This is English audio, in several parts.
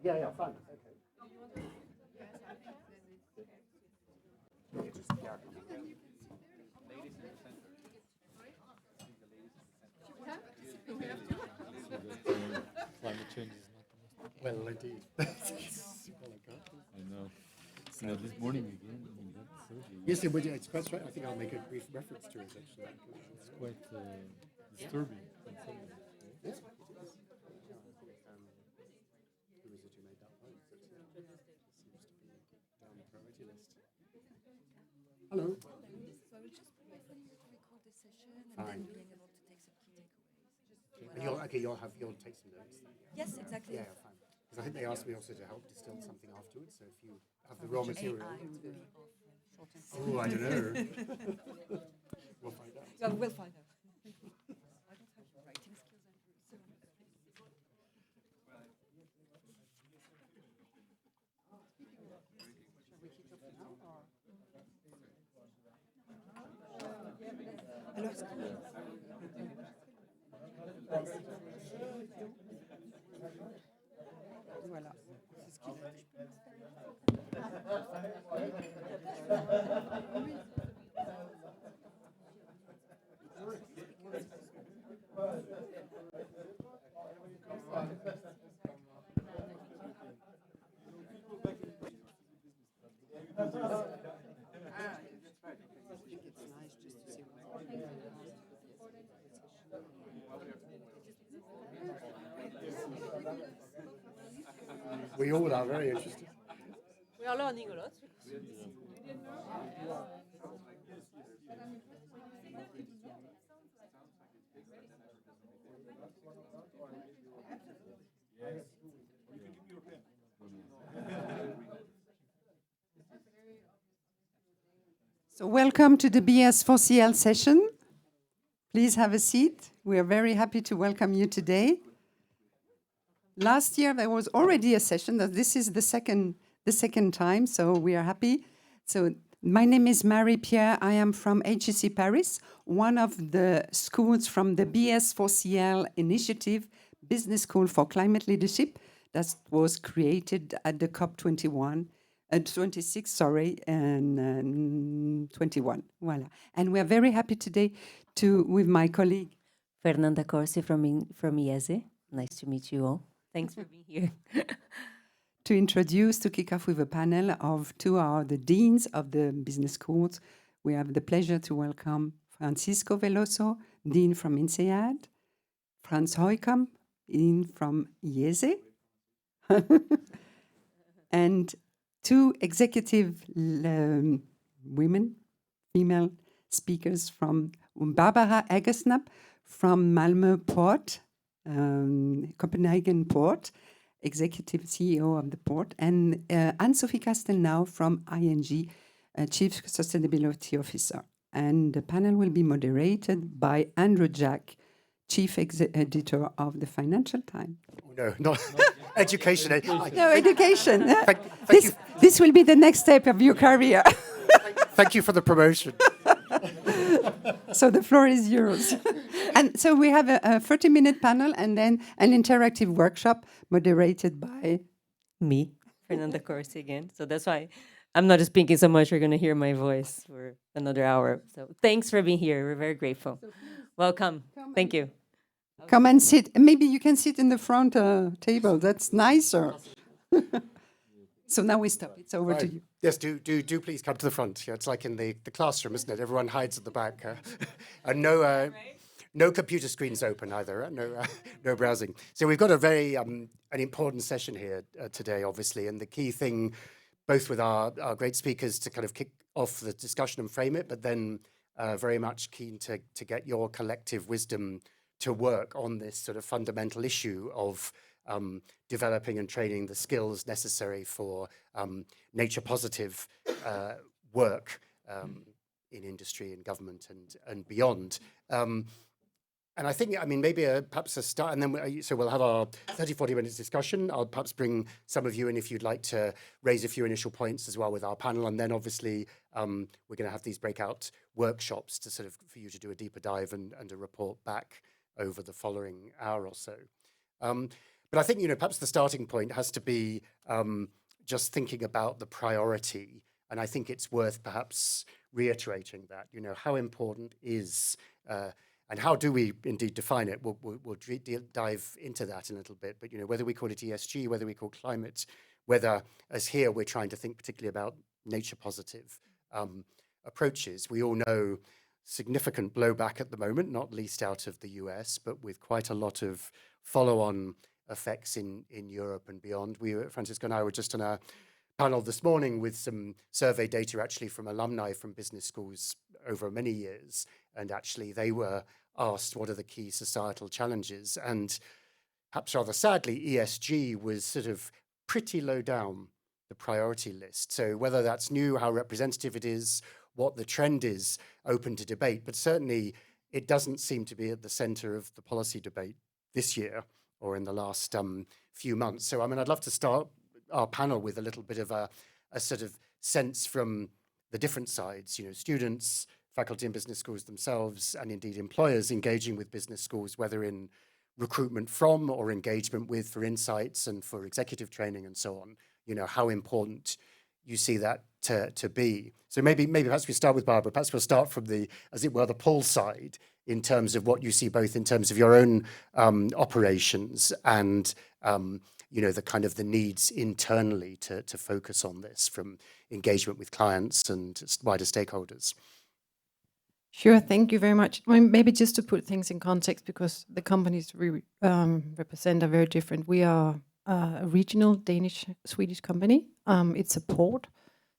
Yeah, fine. Okay. Climate change is not the most. Well, indeed. I know. You know, this morning again, we got survey. Yes, it's quite right. I think I'll make a brief reference to it, actually. It's quite disturbing. In some ways, right? Yes, it is. Who is it who made that point? It seems to be down the priority list. Hello. So I will just wait for you to record the session and Fine. then being able to take some key takeaways. You'll take some notes then. Yes, exactly. Yeah, fine. Because I think they asked me also to help distill something afterwards. So if you have the raw material. Oh, I don't know. We'll find out. Well, we'll find out. I don't have your writing skills, Andrew. Shall we kick off now, or? Alors, voilà, c'est ce qu'il a dit. We all are very interested. We are learning a lot. So welcome to the BS4CL session. Please have a seat. We are very happy to welcome you today. Last year there was already a session. This is the second time, so we are happy. So my name is Marie-Pierre. I am from HEC Paris, one of the schools from the BS4CL initiative, Business School for Climate Leadership, that was created at the COP26, and 21. Voila. And we are very happy today with my colleague Fernanda Corsi from IESE. Nice to meet you all. Thanks for being here. to kick off with a panel of the deans of the business schools. We have the pleasure to welcome Francisco Veloso, Dean from INSEAD, Franz Heukamp, Dean from IESE, and two executive female speakers from Barbara Agersnap from Malmö Port, Copenhagen Port, Executive CEO of the port, and Anne-Sophie Castelnau from ING, Chief Sustainability Officer. And the panel will be moderated by Andrew Jack, Chief Editor of the Financial Times. Oh, no, not education. No, education. Thank you. This will be the next step of your career. Thank you for the promotion. So the floor is yours. And so we have a 30-minute panel and then an interactive workshop moderated by Me, Fernanda Corsi again. So that's why I'm not speaking so much. You're going to hear my voice for another hour. So thanks for being here. We're very grateful. Welcome. Thank you. Come and sit. Maybe you can sit in the front table. That's nicer. So now we stop. It's over to you. Yes, do please come to the front. Yeah, it's like in the classroom, isn't it? Everyone hides at the back. And no computer screens open either. No browsing. So we've got a very an important session here today, obviously. And the key thing, both with our great speakers to kind of kick off the discussion and frame it, but then very much keen to get your collective wisdom to work on this sort of fundamental issue of developing and training the skills necessary for nature positive work in industry and government and beyond. And I think, maybe perhaps a start, and then so we'll have our 30-40 minutes discussion. I'll perhaps bring some of you in if you'd like to raise a few initial points as well with our panel. And then obviously we're going to have these breakout workshops to sort of for you to do a deeper dive and a report back over the following hour or so. But I think, perhaps the starting point has to be just thinking about the priority. And I think it's worth perhaps reiterating that, how important is, and how do we indeed define it? We'll dive into that in a little bit. But, whether we call it ESG, whether we call climate, whether, as here, we're trying to think particularly about nature positive approaches. We all know significant blowback at the moment, not least out of the US, but with quite a lot of follow-on effects in Europe and beyond. Francisco and I were just on a panel this morning with some survey data actually from alumni from business schools over many years. And actually they were asked what are the key societal challenges. And perhaps rather sadly, ESG was sort of pretty low down the priority list. So whether that's new, how representative it is, what the trend is, open to debate. But certainly it doesn't seem to be at the center of the policy debate this year or in the last few months. So, I'd love to start our panel with a little bit of a sort of sense from the different sides, students, faculty in business schools themselves, and indeed employers engaging with business schools, whether in recruitment from or engagement with for insights and for executive training and so on, how important you see that to be. So maybe perhaps we start with Barbara. Perhaps we'll start from the, as it were, the pull side in terms of what you see both in terms of your own operations and the kind of the needs internally to focus on this from engagement with clients and wider stakeholders. Sure, thank you very much. Maybe just to put things in context, because the companies we represent are very different. We are a regional Danish-Swedish company. It's a port,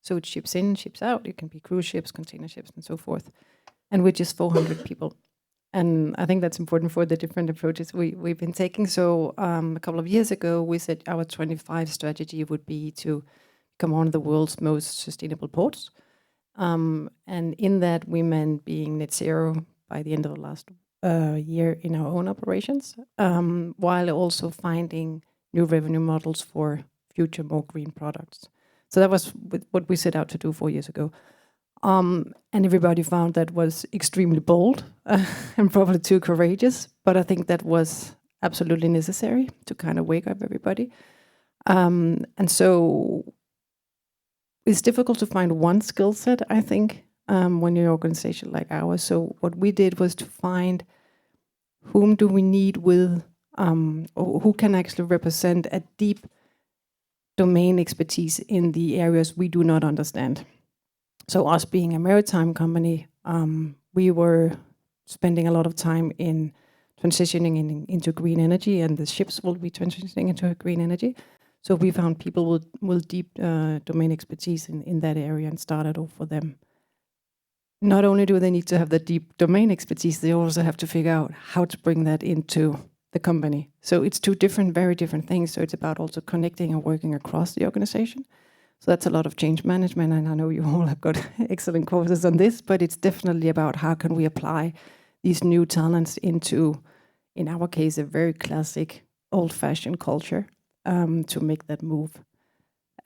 so it ships in, ships out. It can be cruise ships, container ships, and so forth. And we're just 400 people. And I think that's important for the different approaches we've been taking. So a couple of years ago, we said our 25 strategy would be to become one of the world's most sustainable ports. And in that, we meant being net zero by the end of the last year in our own operations, while also finding new revenue models for future more green products. So that was what we set out to do 4 years ago. And everybody found that was extremely bold and probably too courageous, but I think that was absolutely necessary to kind of wake up everybody. And so it's difficult to find one skill set, I think, when you're an organization like ours. So what we did was to find whom do we need with, or who can actually represent a deep domain expertise in the areas we do not understand. So us being a maritime company, we were spending a lot of time in transitioning into green energy, and the ships will be transitioning into green energy. So we found people with deep domain expertise in that area and started off for them. Not only do they need to have the deep domain expertise, they also have to figure out how to bring that into the company. So it's two very different things. So it's about also connecting and working across the organization. So that's a lot of change management, and I know you all have got excellent courses on this, but it's definitely about how can we apply these new talents into, in our case, a very classic old-fashioned culture to make that move.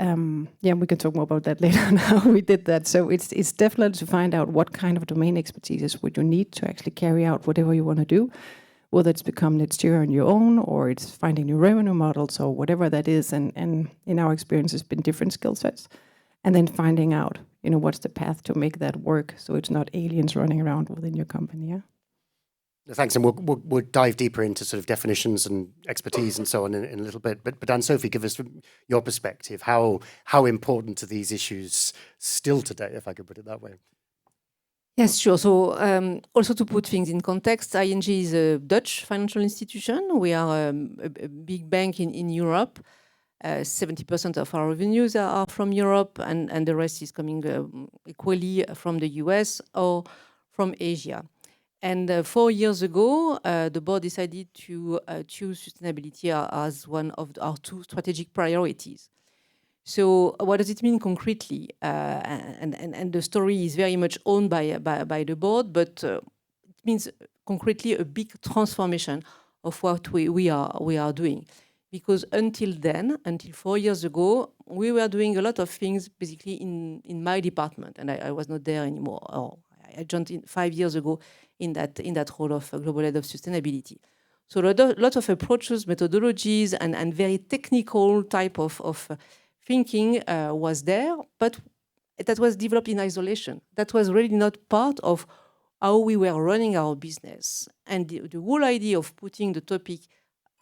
We can talk more about that later on how we did that. So it's definitely to find out what kind of domain expertise would you need to actually carry out whatever you want to do, whether it's become net zero on your own or it's finding new revenue models or whatever that is. And in our experience, it's been different skill sets. And then finding out, what's the path to make that work so it's not aliens running around within your company. Yeah. Thanks, and we'll dive deeper into sort of definitions and expertise and so on in a little bit. But Anne-Sophie, give us your perspective. How important are these issues still today, if I could put it that way? Yes, sure. So also to put things in context, ING is a Dutch financial institution. We are a big bank in Europe. 70% of our revenues are from Europe, and the rest is coming equally from the US or from Asia. And 4 years ago, the board decided to choose sustainability as one of our 2 strategic priorities. So what does it mean concretely? And the story is very much owned by the board, but it means concretely a big transformation of what we are doing. Because until 4 years ago, we were doing a lot of things basically in my department, and I was not there anymore. Or I joined 5 years ago in that role of global head of sustainability. So lots of approaches, methodologies, and very technical type of thinking was there, but that was developed in isolation. That was really not part of how we were running our business. And the whole idea of putting the topic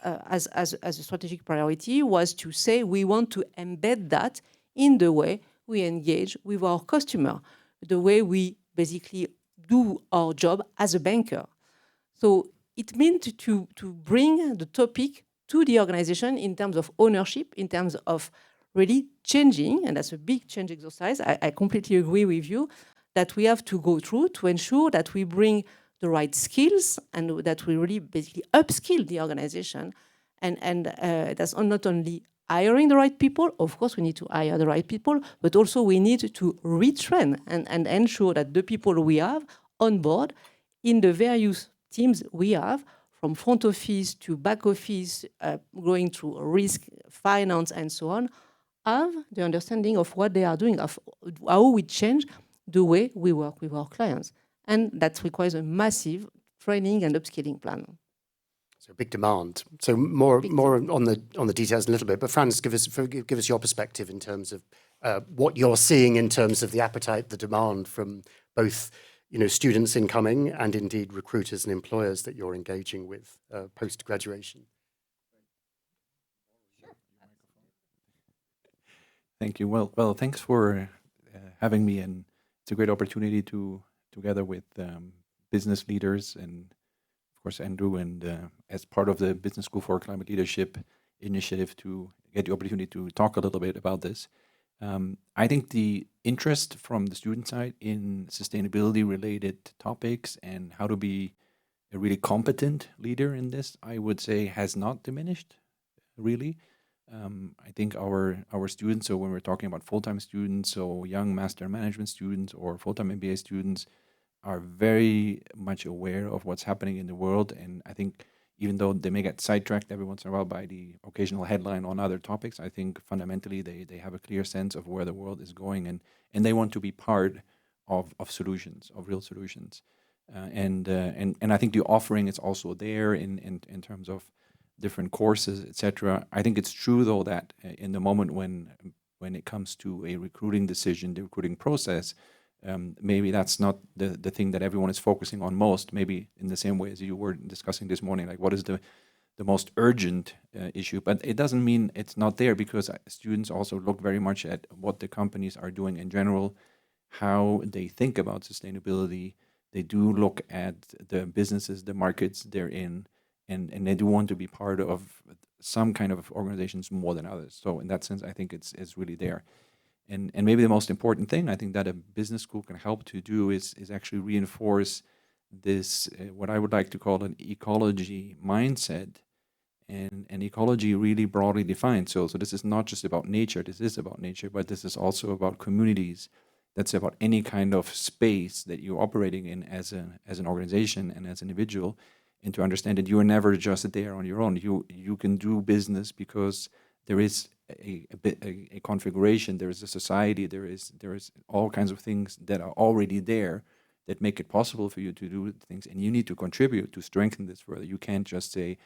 as a strategic priority was to say we want to embed that in the way we engage with our customer, the way we basically do our job as a banker. So it meant to bring the topic to the organization in terms of ownership, in terms of really changing, and that's a big change exercise. I completely agree with you that we have to go through to ensure that we bring the right skills and that we really basically upskill the organization. And that's not only hiring the right people, of course we need to hire the right people, but also we need to retrain and ensure that the people we have on board in the various teams we have, from front office to back office, going through risk, finance, and so on, have the understanding of what they are doing, of how we change the way we work with our clients. And that requires a massive training and upskilling plan. So big demand. So more on the details in a little bit. But Franz, give us your perspective in terms of what you're seeing in terms of the appetite, the demand from both students incoming and indeed recruiters and employers that you're engaging with post-graduation. Thank you. Well, thanks for having me, and it's a great opportunity to, together with business leaders and, of course, Andrew, and as part of the Business School for Climate Leadership initiative, to get the opportunity to talk a little bit about this. I think the interest from the student side in sustainability-related topics and how to be a really competent leader in this, I would say, has not diminished, really. I think our students, so when we're talking about full-time students, so young master management students or full-time MBA students, are very much aware of what's happening in the world. And I think even though they may get sidetracked every once in a while by the occasional headline on other topics, I think fundamentally they have a clear sense of where the world is going, and they want to be part of solutions, of real solutions. And I think the offering is also there in terms of different courses, etc. I think it's true, though, that in the moment when it comes to a recruiting decision, the recruiting process, maybe that's not the thing that everyone is focusing on most, maybe in the same way as you were discussing this morning, like what is the most urgent issue. But it doesn't mean it's not there, because students also look very much at what the companies are doing in general, how they think about sustainability. They do look at the businesses, the markets they're in, and they do want to be part of some kind of organizations more than others. So in that sense, I think it's really there. And maybe the most important thing I think that a business school can help to do is actually reinforce this, what I would like to call an ecology mindset, and ecology really broadly defined. So this is not just about nature, this is about nature, but this is also about communities. That's about any kind of space that you're operating in as an organization and as an individual, and to understand that you are never just there on your own. You can do business because there is a configuration, there is a society, there is all kinds of things that are already there that make it possible for you to do things, and you need to contribute to strengthen this further. You can't just say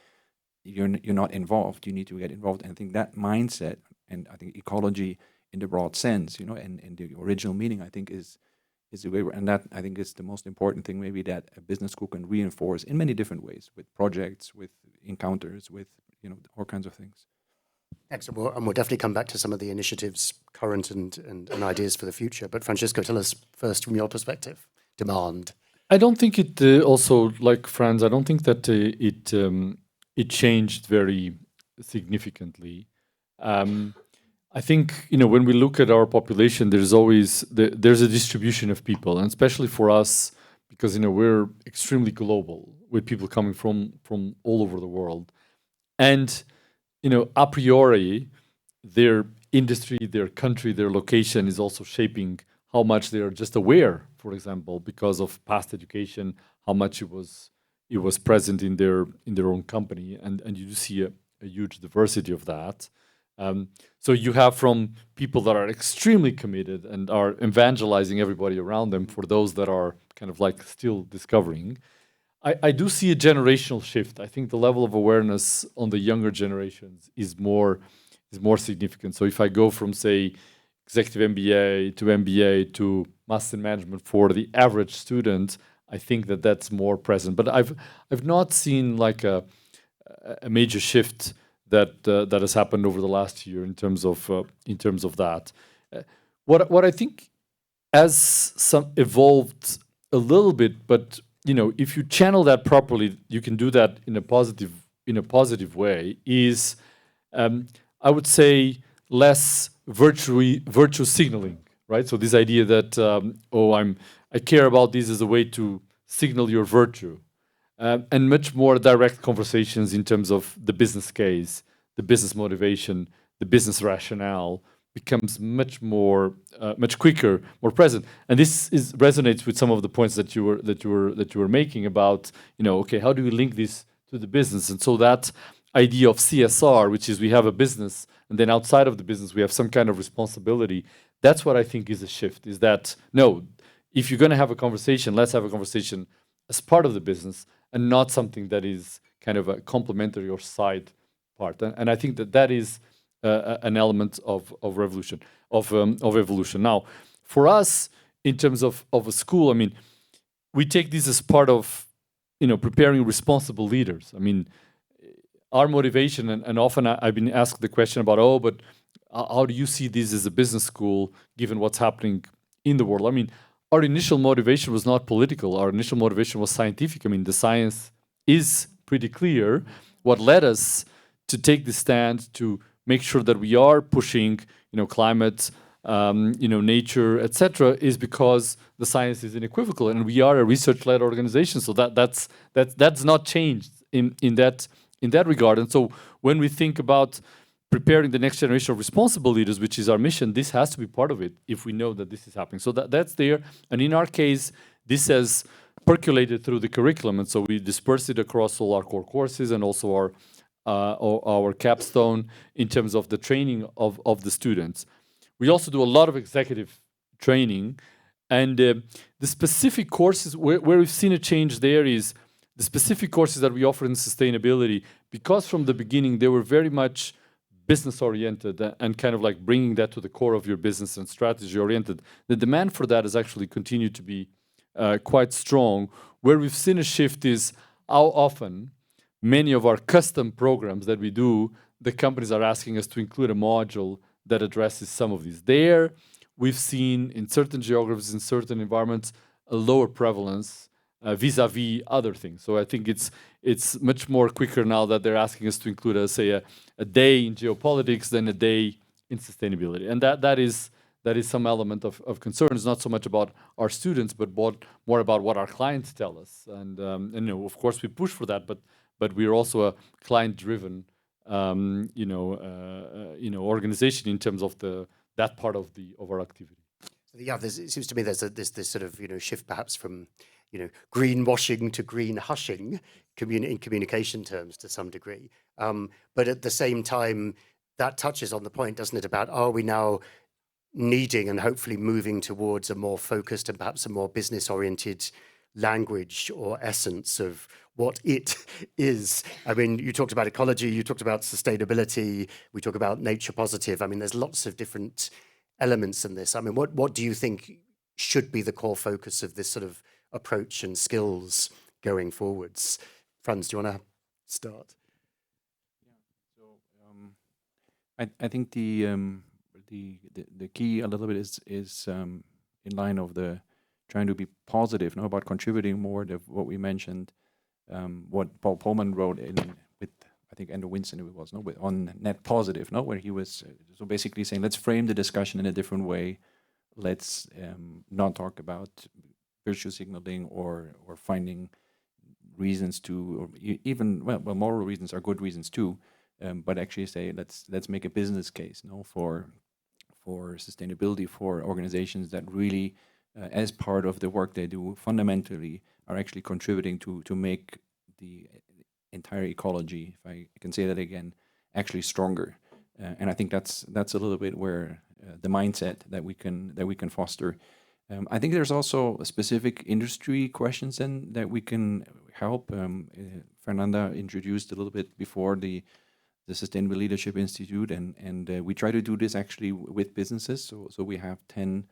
you're not involved. You need to get involved. And I think that mindset, and I think ecology in the broad sense, and the original meaning, I think is the way, and that I think is the most important thing maybe that a business school can reinforce in many different ways, with projects, with encounters, with all kinds of things. Excellent. And we'll definitely come back to some of the initiatives current and ideas for the future. But Francisco, tell us first from your perspective, demand. I don't think it also, like Franz, I don't think that it changed very significantly. I think, when we look at our population, there's always, there's a distribution of people, and especially for us, because, we're extremely global, with people coming from all over the world. And a priori, their industry, their country, their location is also shaping how much they are just aware, for example, because of past education, how much it was present in their own company, and you see a huge diversity of that. So you have from people that are extremely committed and are evangelizing everybody around them, for those that are kind of like still discovering. I do see a generational shift. I think the level of awareness on the younger generations is more significant. So if I go from, say, executive MBA to master in management for the average student, I think that that's more present. But I've not seen like a major shift that that has happened over the last year in terms of that. What I think has some evolved a little bit, but you know, if you channel that properly, you can do that in a positive way. Is I would say less virtue signaling, right? So this idea that I care about this as a way to signal your virtue, and much more direct conversations in terms of the business case, the business motivation, the business rationale becomes much more, much quicker, more present. And this resonates with some of the points that you were making about, you know, okay, how do we link this to the business? And so that idea of CSR, which is we have a business, and then outside of the business we have some kind of responsibility. That's what I think is a shift. Is that no, if you're going to have a conversation, let's have a conversation as part of the business and not something that is kind of a complementary or side part. And I think that is an element of revolution, of evolution. Now, for us, in terms of a school, I mean, we take this as part of, you know, preparing responsible leaders. I mean, our motivation, and often I've been asked the question about, oh, but how do you see this as a business school, given what's happening in the world? I mean, our initial motivation was not political. Our initial motivation was scientific. I mean, the science is pretty clear. What led us to take the stand to make sure that we are pushing, you know, climate, you know, nature, etc., is because the science is unequivocal, and we are a research-led organization. So that's not changed in that regard. And so when we think about preparing the next generation of responsible leaders, which is our mission, this has to be part of it if we know that this is happening. So that's there. And in our case, this has percolated through the curriculum. And so we disperse it across all our core courses and also our capstone in terms of the training of the students. We also do a lot of executive training. And the specific courses where we've seen a change there is the specific courses that we offer in sustainability, because from the beginning they were very much business oriented and kind of like bringing that to the core of your business and strategy oriented. The demand for that has actually continued to be quite strong. Where we've seen a shift is how often many of our custom programs that we do, the companies are asking us to include a module that addresses some of these. There, we've seen in certain geographies, in certain environments, a lower prevalence vis-a-vis other things. So I think it's much more quicker now that they're asking us to include, say, a day in geopolitics than a day in sustainability. And that is some element of concern. It's not so much about our students, but more about what our clients tell us. And you know, of course, we push for that, but we're also a client-driven, organization in terms of that part of our activity. Yeah, it seems to me there's this sort of, you know, shift perhaps from, you know, greenwashing to green hushing in communication terms to some degree. But at the same time, that touches on the point, doesn't it, about are we now needing and hopefully moving towards a more focused and perhaps a more business-oriented language or essence of what it is. I mean, you talked about ecology, you talked about sustainability, we talk about nature positive. I mean, there's lots of different elements in this. I mean, what do you think should be the core focus of this sort of approach and skills going forwards? Franz, do you want to start? Yeah. So I think the key a little bit is in line of the trying to be positive, you know, about contributing more to what we mentioned, what Paul Pullman wrote with I think Andrew Winston it was, no, on net positive, no, where he was so basically saying let's frame the discussion in a different way. Let's not talk about virtue signaling or finding reasons to, or even well, moral reasons are good reasons too, but actually say let's make a business case, no, for sustainability for organizations that really, as part of the work they do, fundamentally are actually contributing to make the entire ecology, if I can say that again, actually stronger. And I think that's a little bit where the mindset that we can foster. I think there's also specific industry questions then that we can help. Fernanda introduced a little bit before the Sustainable Leadership Institute, and we try to do this actually with businesses. So we have 10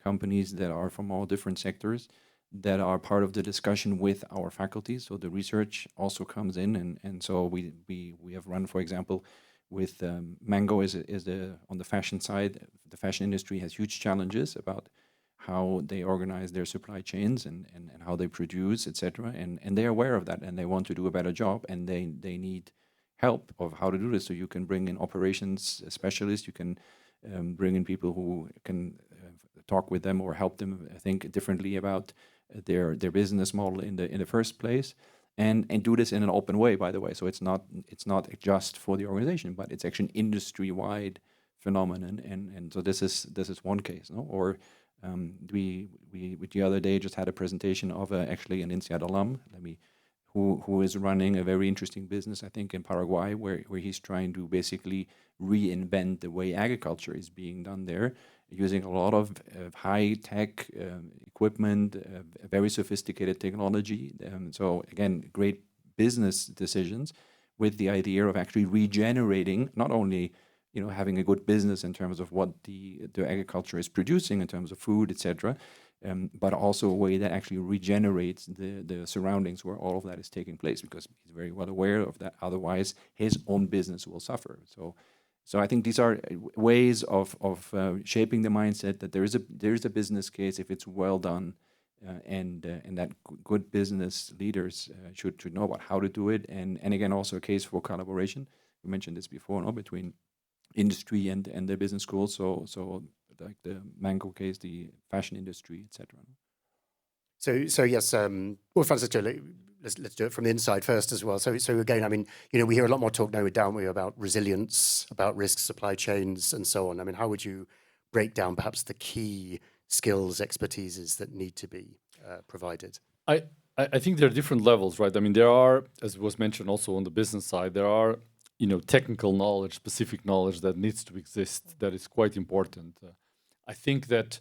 companies that are from all different sectors that are part of the discussion with our faculty. So the research also comes in, and so we have run, for example, with Mango on the fashion side. The fashion industry has huge challenges about how they organize their supply chains and how they produce, etc. And they're aware of that, and they want to do a better job, and they need help of how to do this. So you can bring in operations specialists, you can bring in people who can talk with them or help them think differently about their business model in the first place, and do this in an open way, by the way. So it's not just for the organization, but it's actually an industry-wide phenomenon, and so this is one case, no? Or we the other day just had a presentation of actually an INSEAD alum, who is running a very interesting business, I think, in Paraguay, where he's trying to basically reinvent the way agriculture is being done there, using a lot of high-tech equipment, very sophisticated technology. So again, great business decisions with the idea of actually regenerating, not only having a good business in terms of what the agriculture is producing in terms of food, etc., but also a way that actually regenerates the surroundings where all of that is taking place, because he's very well aware of that. Otherwise, his own business will suffer. So I think these are ways of shaping the mindset that there is a business case if it's well done, and that good business leaders should know about how to do it, and again also a case for collaboration. We mentioned this before, no, between industry and the business schools. So like the Mango case, the fashion industry, etc. So yes, well, Franz, let's do it from the inside first as well. So again, I mean, we hear a lot more talk now, don't we, about resilience, about risks, supply chains, and so on. I mean, how would you break down perhaps the key skills, expertises that need to be provided? I think there are different levels, right? I mean, there are, as was mentioned also on the business side, there are technical knowledge, specific knowledge that needs to exist, that is quite important. I think that,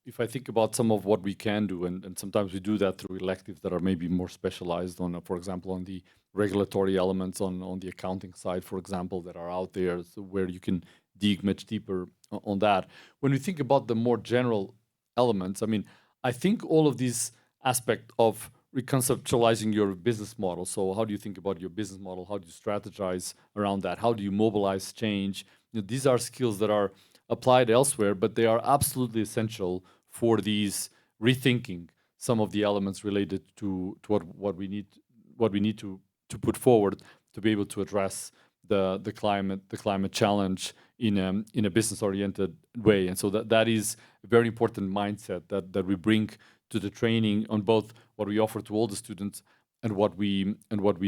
if I think about some of what we can do, and sometimes we do that through electives that are maybe more specialized on, for example, on the regulatory elements, on the accounting side, for example, that are out there, so where you can dig much deeper on that. When we think about the more general elements, I mean, I think all of these aspects of reconceptualizing your business model. So how do you think about your business model? How do you strategize around that? How do you mobilize change? These are skills that are applied elsewhere, but they are absolutely essential for these rethinking some of the elements related to what we need to put forward to be able to address the climate challenge in a business oriented way. And so that is a very important mindset that we bring to the training on both what we offer to all the students and what we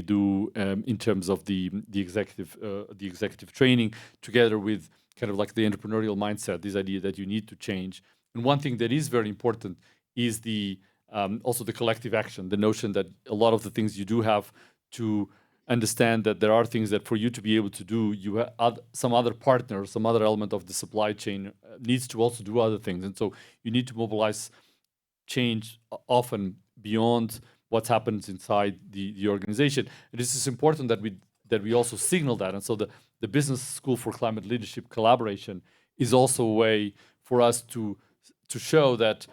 do in terms of the executive training, together with kind of like the entrepreneurial mindset, this idea that you need to change. And one thing that is very important is also the collective action, the notion that a lot of the things you do have to understand that there are things that for you to be able to do, you have some other partner, some other element of the supply chain needs to also do other things. And so you need to mobilize change often beyond what happens inside the organization. And this is important that we also signal that. And so the Business School for Climate Leadership Collaboration is also a way for us to show that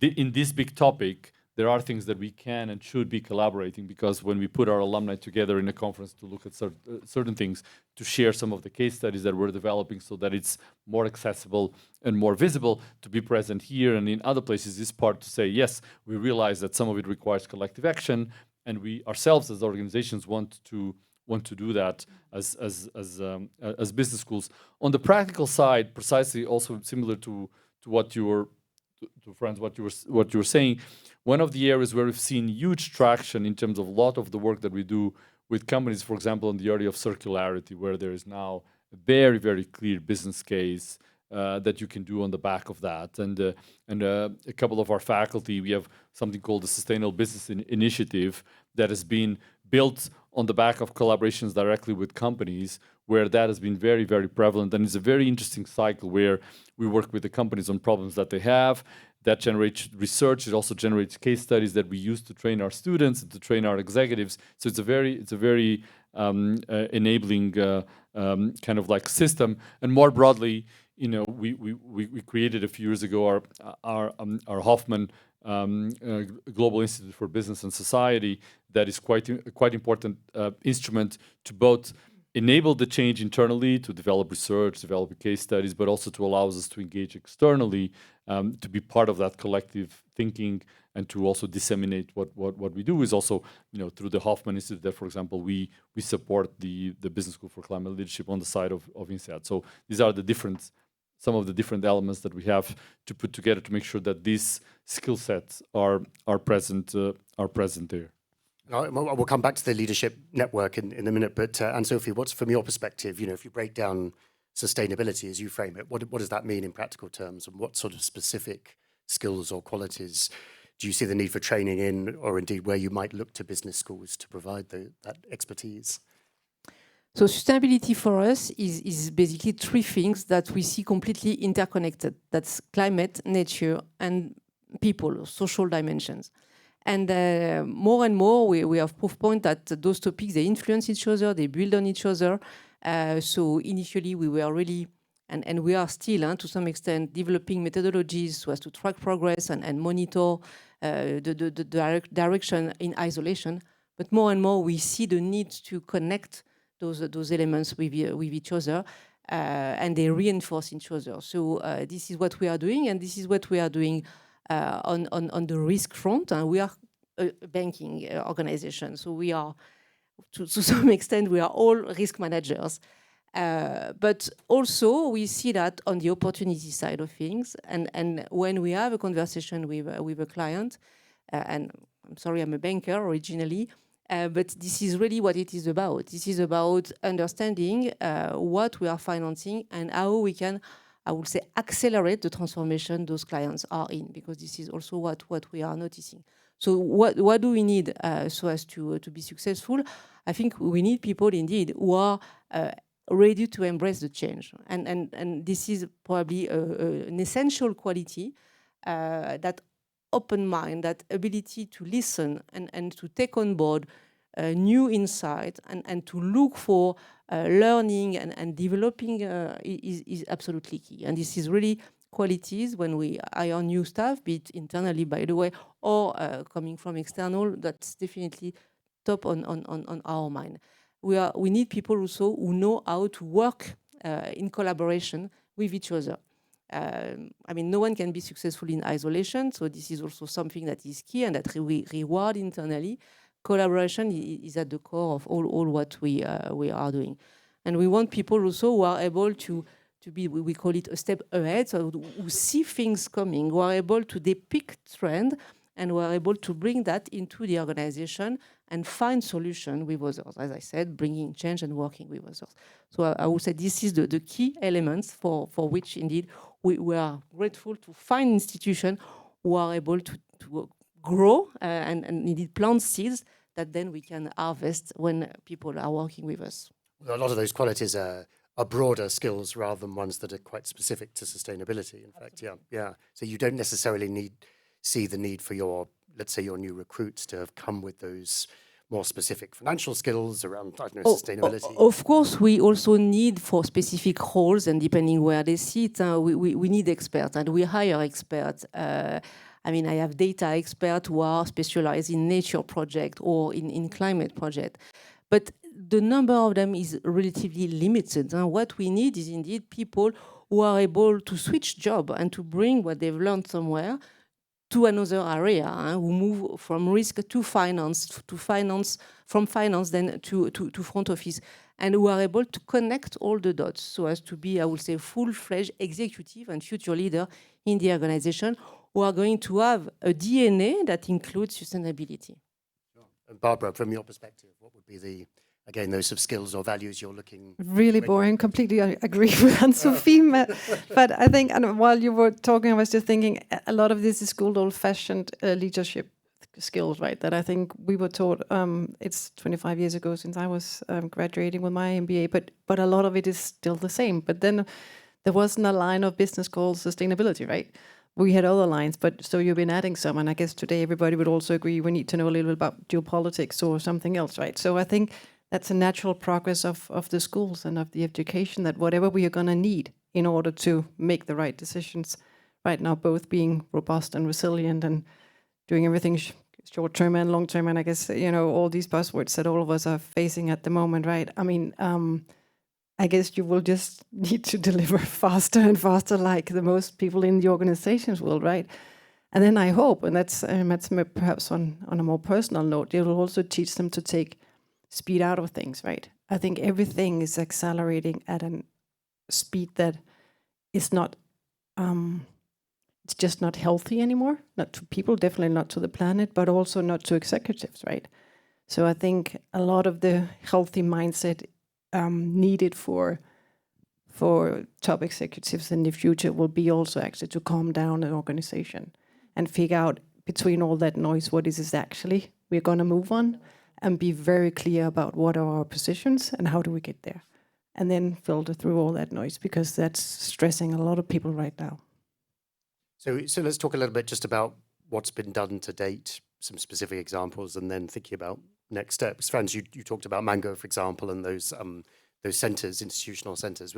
in this big topic, there are things that we can and should be collaborating, because when we put our alumni together in a conference to look at certain things, to share some of the case studies that we're developing so that it's more accessible and more visible, to be present here and in other places, is part to say, yes, we realize that some of it requires collective action, and we ourselves as organizations want to do that as business schools. On the practical side, precisely also similar to what you were, to Franz, what you were saying, one of the areas where we've seen huge traction in terms of a lot of the work that we do with companies, for example, in the area of circularity, where there is now a very, very clear business case that you can do on the back of that. And a couple of our faculty, we have something called the Sustainable Business Initiative that has been built on the back of collaborations directly with companies, where that has been very, very prevalent. And it's a very interesting cycle where we work with the companies on problems that they have. that generates research. It also generates case studies that we use to train our students and to train our executives. So it's a very enabling kind of like system. And more broadly, you know, we created a few years ago our Hoffman Global Institute for Business and Society. That is quite important instrument to both enable the change internally, to develop research, develop case studies, but also to allow us to engage externally, to be part of that collective thinking, and to also disseminate what we do. Is also, you know, through the Hoffman Institute that, for example, we support the Business School for Climate Leadership on the side of INSEAD. So these are some of the different elements that we have to put together to make sure that these skill sets are present there. We'll come back to the leadership network in a minute, but Anne-Sophie, what's from your perspective, you know, if you break down sustainability as you frame it, what does that mean in practical terms, and what sort of specific skills or qualities do you see the need for training in, or indeed where you might look to business schools to provide that expertise? So sustainability for us is basically three things that we see completely interconnected. That's climate, nature, and people, social dimensions. And more and more, we have proof point that those topics, they influence each other, they build on each other. So initially, we were really, and we are still, to some extent, developing methodologies so as to track progress and monitor the direction in isolation. But more and more, we see the need to connect those elements with each other, and they reinforce each other. So this is what we are doing, and this is what we are doing on the risk front. And we are a banking organization, so we are, to some extent, we are all risk managers. But also we see that on the opportunity side of things, and when we have a conversation with a client, and I'm sorry, I'm a banker originally, but this is really what it is about. This is about understanding what we are financing and how we can, I would say, accelerate the transformation those clients are in, because this is also what we are noticing. So what do we need so as to be successful? I think we need people indeed who are ready to embrace the change. And this is probably an essential quality, that open mind, that ability to listen and to take on board new insight and to look for learning and developing is absolutely key. And this is really qualities when we hire new staff, be it internally, by the way, or coming from external, that's definitely top on our mind. We need people also who know how to work in collaboration with each other. I mean, no one can be successful in isolation, so this is also something that is key and that we reward internally. Collaboration is at the core of all what we are doing. And we want people also who are able to be, we call it a step ahead, so who see things coming, who are able to depict trend, and who are able to bring that into the organization and find solution with others. As I said, bringing change and working with others. So I would say this is the key elements for which indeed we are grateful to find institutions who are able to grow and indeed plant seeds that then we can harvest when people are working with us. A lot of those qualities are broader skills rather than ones that are quite specific to sustainability. In fact, yeah. So you don't necessarily see the need for your, let's say, your new recruits to have come with those more specific financial skills around, I don't know, sustainability. Of course, we also need for specific roles, and depending where they sit, we need experts, and we hire experts. I mean, I have data experts who are specialized in nature project or in climate project. But the number of them is relatively limited. And what we need is indeed people who are able to switch job and to bring what they've learned somewhere to another area, who move from risk to finance, from finance then to front office, and who are able to connect all the dots so as to be, I would say, full-fledged executive and future leader in the organization, who are going to have a DNA that includes sustainability. Sure. And Barbara, from your perspective, what would be again, those sort of skills or values you're looking? Really boring. Completely agree with Anne-Sophie. But I think, and while you were talking, I was just thinking a lot of this is good old-fashioned leadership skills, right? That I think we were taught. It's 25 years ago since I was graduating with my MBA, but a lot of it is still the same. But then there wasn't a line of business called sustainability, right? we had other lines, but so you've been adding some, and I guess today everybody would also agree we need to know a little bit about geopolitics or something else, right? So I think that's a natural progress of the schools and of the education, that whatever we are going to need in order to make the right decisions right now, both being robust and resilient and doing everything short term and long term, and I guess, you know, all these buzzwords that all of us are facing at the moment, right? I mean, I guess you will just need to deliver faster and faster, like the most people in the organizations will, right? And then I hope, and that's perhaps on a more personal note, it will also teach them to take speed out of things, right? I think everything is accelerating at a speed that is not, it's just not healthy anymore. Not to people, definitely not to the planet, but also not to executives, right? So I think a lot of the healthy mindset needed for top executives in the future will be also actually to calm down an organization and figure out between all that noise, what is it actually we're going to move on, and be very clear about what are our positions and how do we get there, and then filter through all that noise, because that's stressing a lot of people right now. So let's talk a little bit just about what's been done to date, some specific examples, and then thinking about next steps. Franz, you talked about Mango, for example, and those centres, institutional centres.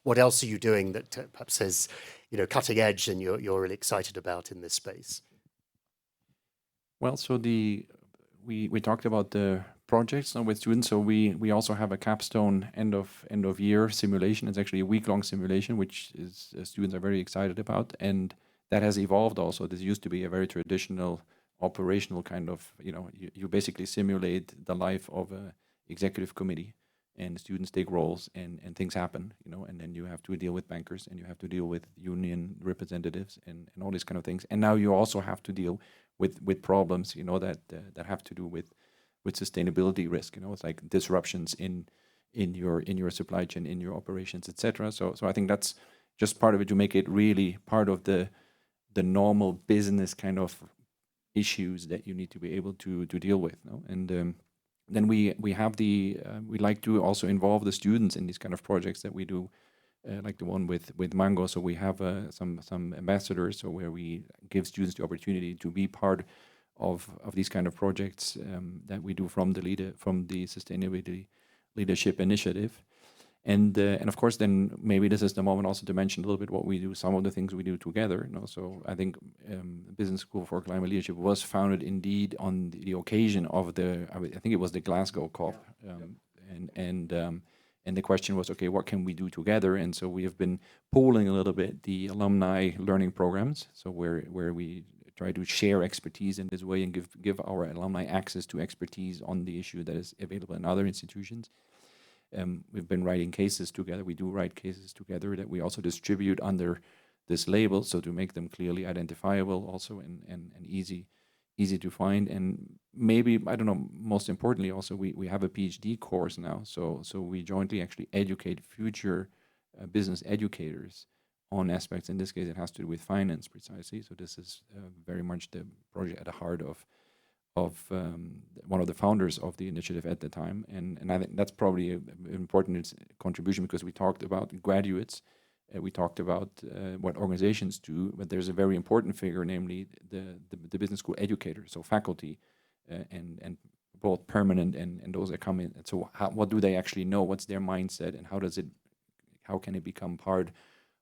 What else are you doing that perhaps is, you know, cutting edge and you're really excited about in this space? Well, so we talked about the projects now with students. So we also have a capstone end of year simulation. It's actually a week-long simulation, which is students are very excited about, and that has evolved also. This used to be a very traditional operational kind of, you know, you basically simulate the life of a executive committee, and students take roles and things happen, you know, and then you have to deal with bankers and you have to deal with union representatives and all these kind of things. And now you also have to deal with problems, you know, that have to do with sustainability risk, you know, it's like disruptions in your supply chain, in your operations, etc. So I think that's just part of it, to make it really part of the normal business kind of issues that you need to be able to deal with, no? And then we have we like to also involve the students in these kind of projects that we do, like the one with Mango. So we have some ambassadors, so where we give students the opportunity to be part of these kind of projects that we do from the Sustainability Leadership Initiative. And of course, then maybe this is the moment also to mention a little bit what we do, some of the things we do together. You know, so I think Business School for Climate Leadership was founded indeed on the occasion of I think it was the Glasgow COP, and the question was, okay, what can we do together? And so we have been pooling a little bit the alumni learning programs, so where we try to share expertise in this way and give our alumni access to expertise on the issue that is available in other institutions. We've been writing cases together. We do write cases together that we also distribute under this label, so to make them clearly identifiable also and easy to find. And maybe, I don't know, most importantly also, we have a PhD course now. So we jointly actually educate future business educators on aspects. In this case, it has to do with finance precisely. So this is very much the project at the heart of one of the founders of the initiative at the time, and I think that's probably an important contribution, because we talked about graduates, we talked about what organizations do, but there's a very important figure, namely the business school educators, so faculty, and both permanent and those that come in. And so what do they actually know? What's their mindset, and how can it become part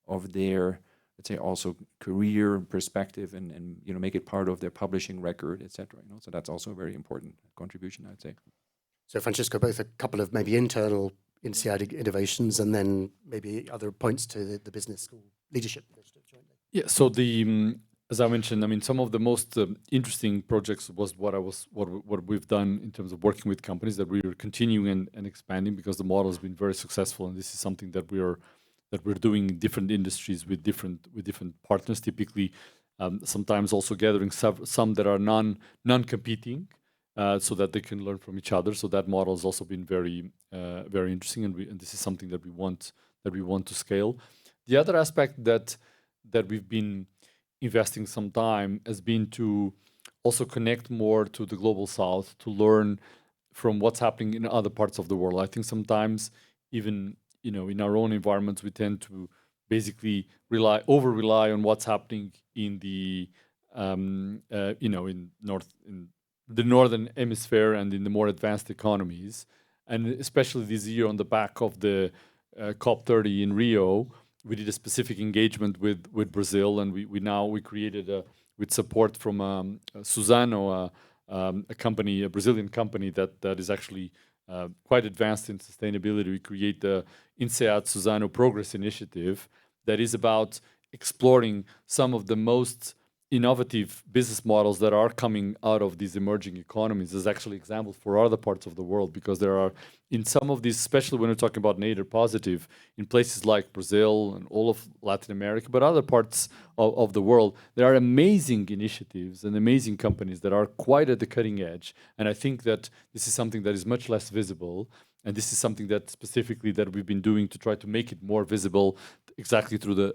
of their, let's say, also career perspective, and you know, make it part of their publishing record, etc. You know, so that's also a very important contribution, I'd say. So Francisco, both a couple of maybe internal INSEAD innovations, and then maybe other points to the business school leadership initiative jointly. Yeah. So as I mentioned, I mean, some of the most interesting projects was what we've done in terms of working with companies, that we are continuing and expanding, because the model has been very successful, and this is something that we're doing in different industries with different partners, typically sometimes also gathering some that are non-competing, so that they can learn from each other. So that model has also been very interesting, and this is something that we want to scale. The other aspect that we've been investing some time has been to also connect more to the global south, to learn from what's happening in other parts of the world. I think sometimes even, you know, in our own environments, we tend to basically over-rely on what's happening in the in the northern hemisphere and in the more advanced economies, and especially this year on the back of the COP30 in Rio, we did a specific engagement with Brazil, and we created with support from Suzano, a company, a Brazilian company that is actually quite advanced in sustainability. We create the INSEAD Suzano Progress Initiative that is about exploring some of the most innovative business models that are coming out of these emerging economies as actually examples for other parts of the world, because there are, in some of these, especially when we're talking about nature positive, in places like Brazil and all of Latin America, but other parts of the world, there are amazing initiatives and amazing companies that are quite at the cutting edge. And I think that this is something that is much less visible. And this is something that specifically that we've been doing to try to make it more visible exactly through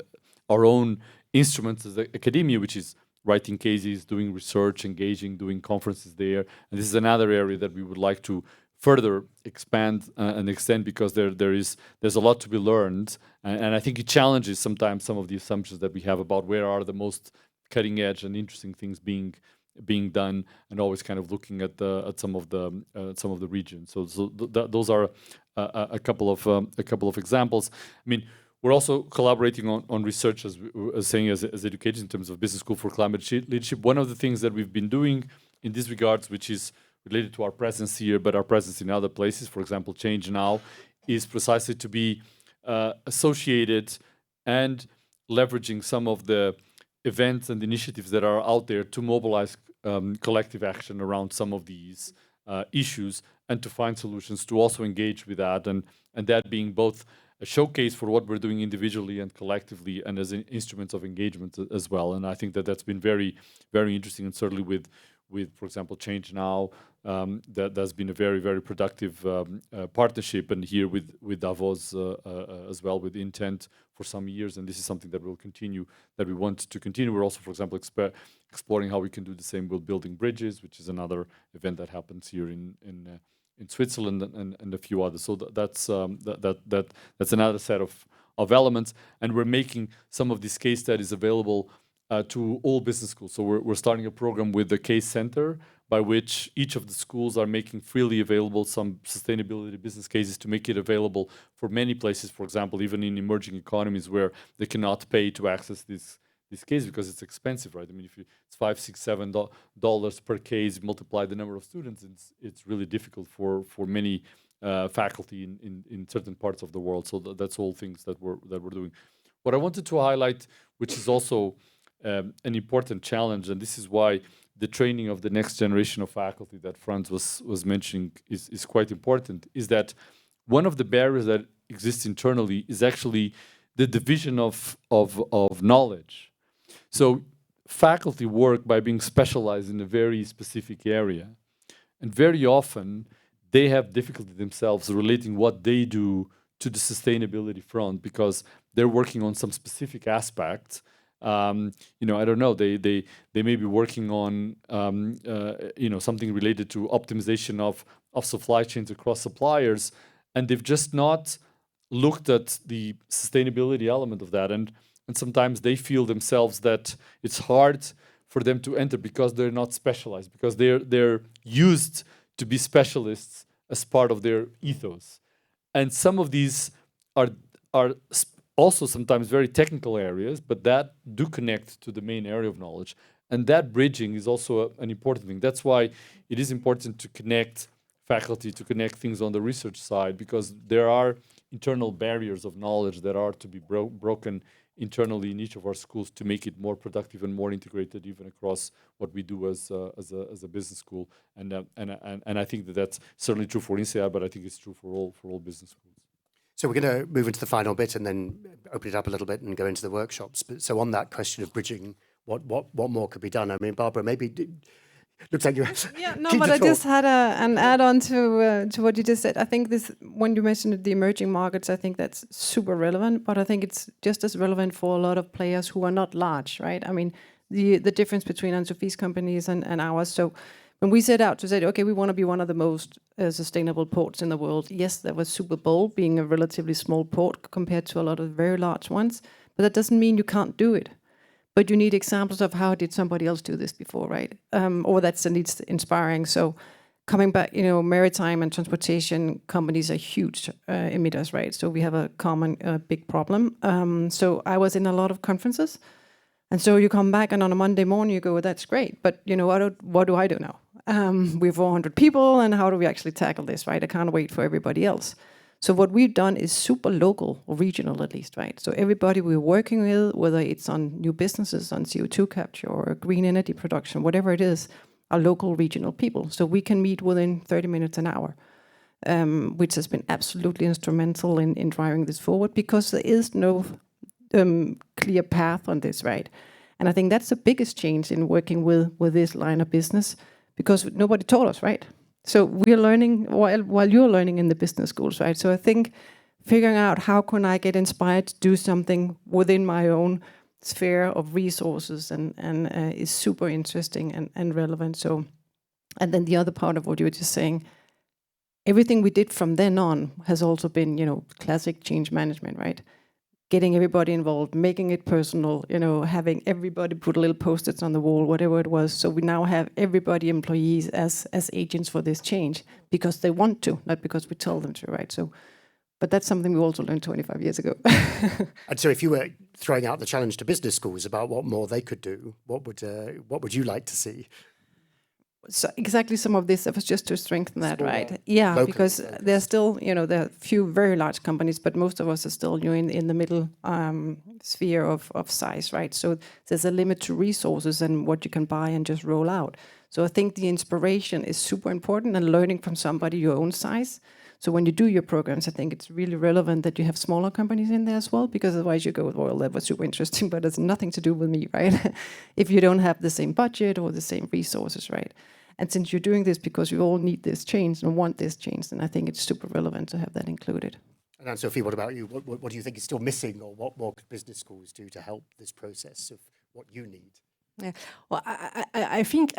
our own instruments as the academia, which is writing cases, doing research, engaging, doing conferences there. And this is another area that we would like to further expand and extend, because there's a lot to be learned. And I think it challenges sometimes some of the assumptions that we have about where are the most cutting edge and interesting things being done, and always kind of looking at some of the regions. So those are a couple of examples. I mean, we're also collaborating on research, as educators, in terms of Business School for Climate Leadership. One of the things that we've been doing in these regards, which is related to our presence here, but our presence in other places, for example, Change Now, is precisely to be associated and leveraging some of the events and initiatives that are out there to mobilize collective action around some of these issues, and to find solutions to also engage with that, and that being both a showcase for what we're doing individually and collectively, and as instruments of engagement as well. And I think that that's been very, very interesting, and certainly with for example, Change Now, that's been a very, very productive partnership, and here with Davos as well, with intent for some years. And this is something that will continue, that we want to continue. We're also, for example, exploring how we can do the same with Building Bridges, which is another event that happens here in Switzerland, and a few others. So that's another set of elements, and we're making some of these case studies available to all business schools. So we're starting a program with the Case Center, by which each of the schools are making freely available some sustainability business cases to make it available for many places. For example, even in emerging economies where they cannot pay to access this case because it's expensive, right? I mean, if it's $5, $6, $7 per case, multiply the number of students, it's really difficult for many faculty in certain parts of the world. So that's all things that we're doing. What I wanted to highlight, which is also an important challenge, and this is why the training of the next generation of faculty that Franz was mentioning is quite important, is that one of the barriers that exists internally is actually the division of knowledge. So faculty work by being specialized in a very specific area, and very often they have difficulty themselves relating what they do to the sustainability front, because they're working on some specific aspect. I don't know, they may be working on something related to optimization of supply chains across suppliers, and they've just not looked at the sustainability element of that, and sometimes they feel themselves that it's hard for them to enter because they're not specialized, because they're used to be specialists as part of their ethos. And some of these are also sometimes very technical areas, but that do connect to the main area of knowledge. And that bridging is also an important thing. That's why it is important to connect faculty, to connect things on the research side, because there are internal barriers of knowledge that are to be broken internally in each of our schools to make it more productive and more integrated, even across what we do as a business school. And I think that that's certainly true for INSEAD, but I think it's true for all business schools. So we're going to move into the final bit and then open it up a little bit and go into the workshops. But so on that question of bridging, what more could be done? I mean, Barbara, maybe looks like you're but I just had an add-on to what you just said. I think this, when you mentioned the emerging markets, I think that's super relevant, but I think it's just as relevant for a lot of players who are not large, right? I mean, the difference between Anne-Sophie's companies and ours. So when we set out to say, okay, we want to be one of the most sustainable ports in the world, yes, that was super bold, being a relatively small port compared to a lot of very large ones. But that doesn't mean you can't do it. But you need examples of how did somebody else do this before, right? Or that's at least inspiring. So coming back, maritime and transportation companies are huge emitters, right? So we have a common big problem. So I was in a lot of conferences. And so you come back and on a Monday morning you go, well, that's great, but what do I do now? We have 400 people and how do we actually tackle this, right? I can't wait for everybody else. So what we've done is super local or regional at least, right? So everybody we're working with, whether it's on new businesses, on CO2 capture or green energy production, whatever it is, are local regional people. So we can meet within 30 minutes, an hour, which has been absolutely instrumental in driving this forward because there is no clear path on this, right? And I think that's the biggest change in working with this line of business because nobody taught us, right? So we're learning while you're learning in the business schools, right? So I think figuring out how can I get inspired to do something within my own sphere of resources and is super interesting and relevant. So, and then the other part of what you were just saying, everything we did from then on has also been, classic change management, right? Getting everybody involved, making it personal, having everybody put little post-its on the wall, whatever it was. So we now have everybody employees as agents for this change because they want to, not because we tell them to, right? So, but that's something we also learned 25 years ago. And so if you were throwing out the challenge to business schools about what more they could do, what would you like to see? So exactly some of this was just to strengthen that, Smaller, right? Yeah, locally because focused. there's still, there are a few very large companies, but most of us are still in the middle sphere of size, right? So there's a limit to resources and what you can buy and just roll out. So I think the inspiration is super important and learning from somebody your own size. So when you do your programs, I think it's really relevant that you have smaller companies in there as well, because otherwise you go, well, that was super interesting, but it's nothing to do with me, right? If you don't have the same budget or the same resources, right? And since you're doing this because you all need this change and want this change, then I think it's super relevant to have that included. And Anne-Sophie, what about you? What do you think is still missing, or what more could business schools do to help this process of what you need? Yeah. Well, I think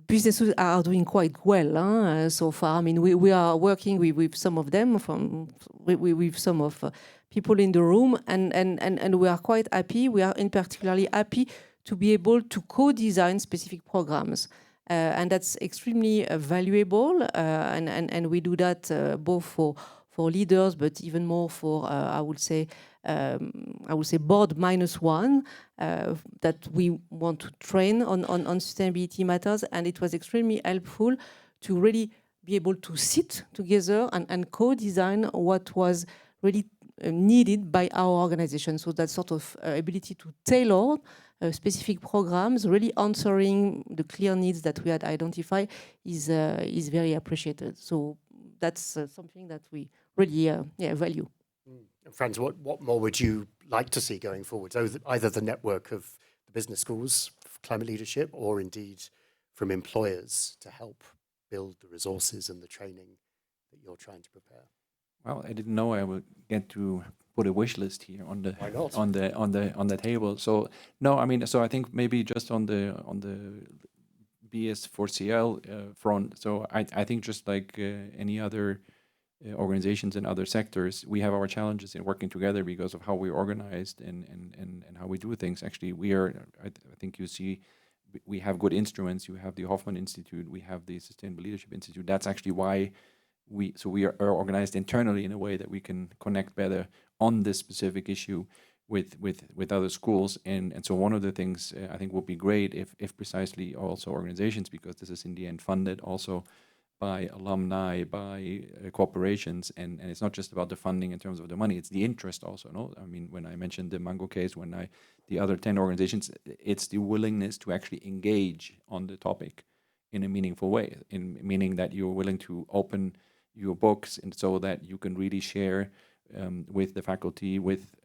businesses are doing quite well so far. I mean, we are working with some of them with some of people in the room, and we are quite happy. We are in particularly happy to be able to co-design specific programs. And that's extremely valuable, and we do that both for leaders, but even more for I would say board -1 that we want to train on sustainability matters, and it was extremely helpful to really be able to sit together and co-design what was really needed by our organization. So that sort of ability to tailor specific programs, really answering the clear needs that we had identified, is very appreciated. So that's something that we really value. Franz, what more would you like to see going forward? So either the network of the business schools for climate leadership, or indeed from employers to help build the resources and the training that you're trying to prepare. Well, I didn't know I would get to put a wish list here on the Why not? on the table. So no, I mean, so I think maybe just on the BS4CL front. So I think just like any other organizations in other sectors, we have our challenges in working together because of how we're organized and how we do things. Actually, I think you see, we have good instruments. You have the Hoffman Institute, we have the Sustainable Leadership Institute. That's actually why we are organized internally in a way that we can connect better on this specific issue with other schools. And so one of the things I think would be great if precisely also organizations, because this is in the end funded also by alumni, by corporations, and it's not just about the funding in terms of the money, it's the interest also. No, I mean, when I mentioned the Mango case, the other 10 organizations, it's the willingness to actually engage on the topic in a meaningful way, meaning that you're willing to open your books and so that you can really share with the faculty, with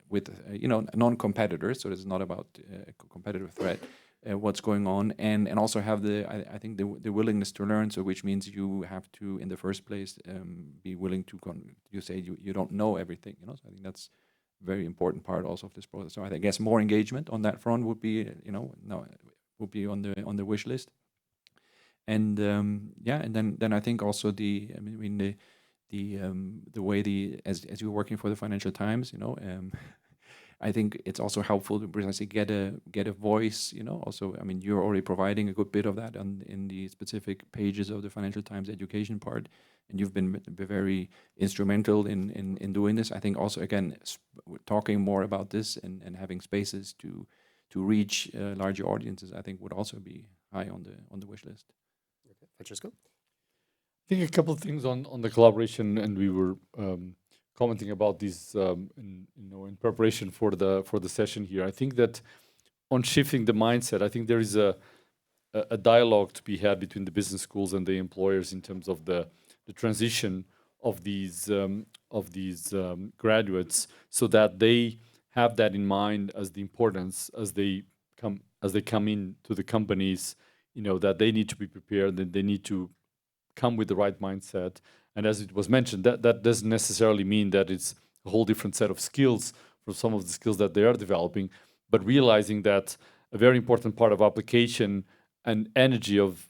non-competitors. So this is not about a competitive threat. What's going on, and also have I think the willingness to learn. So which means you have to, in the first place, be willing to you say you don't know everything. So I think that's a very important part also of this process. So I guess more engagement on that front would be would be on the wish list. And and then I think also the way as you're working for the Financial Times, I think it's also helpful to precisely get a voice, you know. Also, I mean, you're already providing a good bit of that in the specific pages of the Financial Times education part, and you've been very instrumental in doing this. I think also, again, talking more about this and having spaces to reach larger audiences, I think would also be high on the wish list. Okay, Francesco? I think a couple of things on the collaboration, and we were commenting about these in preparation for the session here. I think that on shifting the mindset, I think there is a dialogue to be had between the business schools and the employers in terms of the transition of these graduates, so that they have that in mind as the importance as they come into the companies. You know, that they need to be prepared, that they need to come with the right mindset. And as it was mentioned, that doesn't necessarily mean that it's a whole different set of skills from some of the skills that they are developing, but realizing that a very important part of application and energy of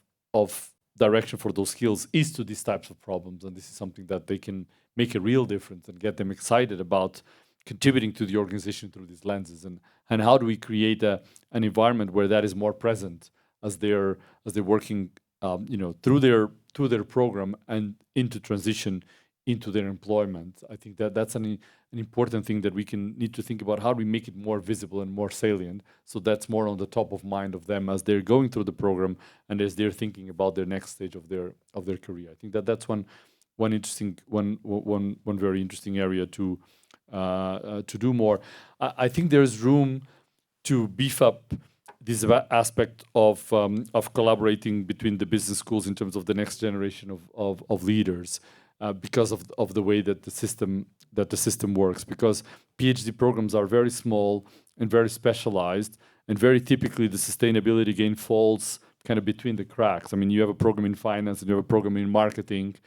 direction for those skills is to these types of problems. And this is something that they can make a real difference and get them excited about contributing to the organization through these lenses. And how do we create an environment where that is more present as they're working through their program and into transition into their employment. I think that's an important thing that we need to think about. How do we make it more visible and more salient, so that's more on the top of mind of them as they're going through the program and as they're thinking about their next stage of their career. I think that's one very interesting area to do more. I think there's room to beef up this aspect of collaborating between the business schools in terms of the next generation of leaders, because of the way that the system works. Because PhD programs are very small and very specialized, and very typically the sustainability gain falls kind of between the cracks. I mean, you have a program in finance and you have a program in marketing,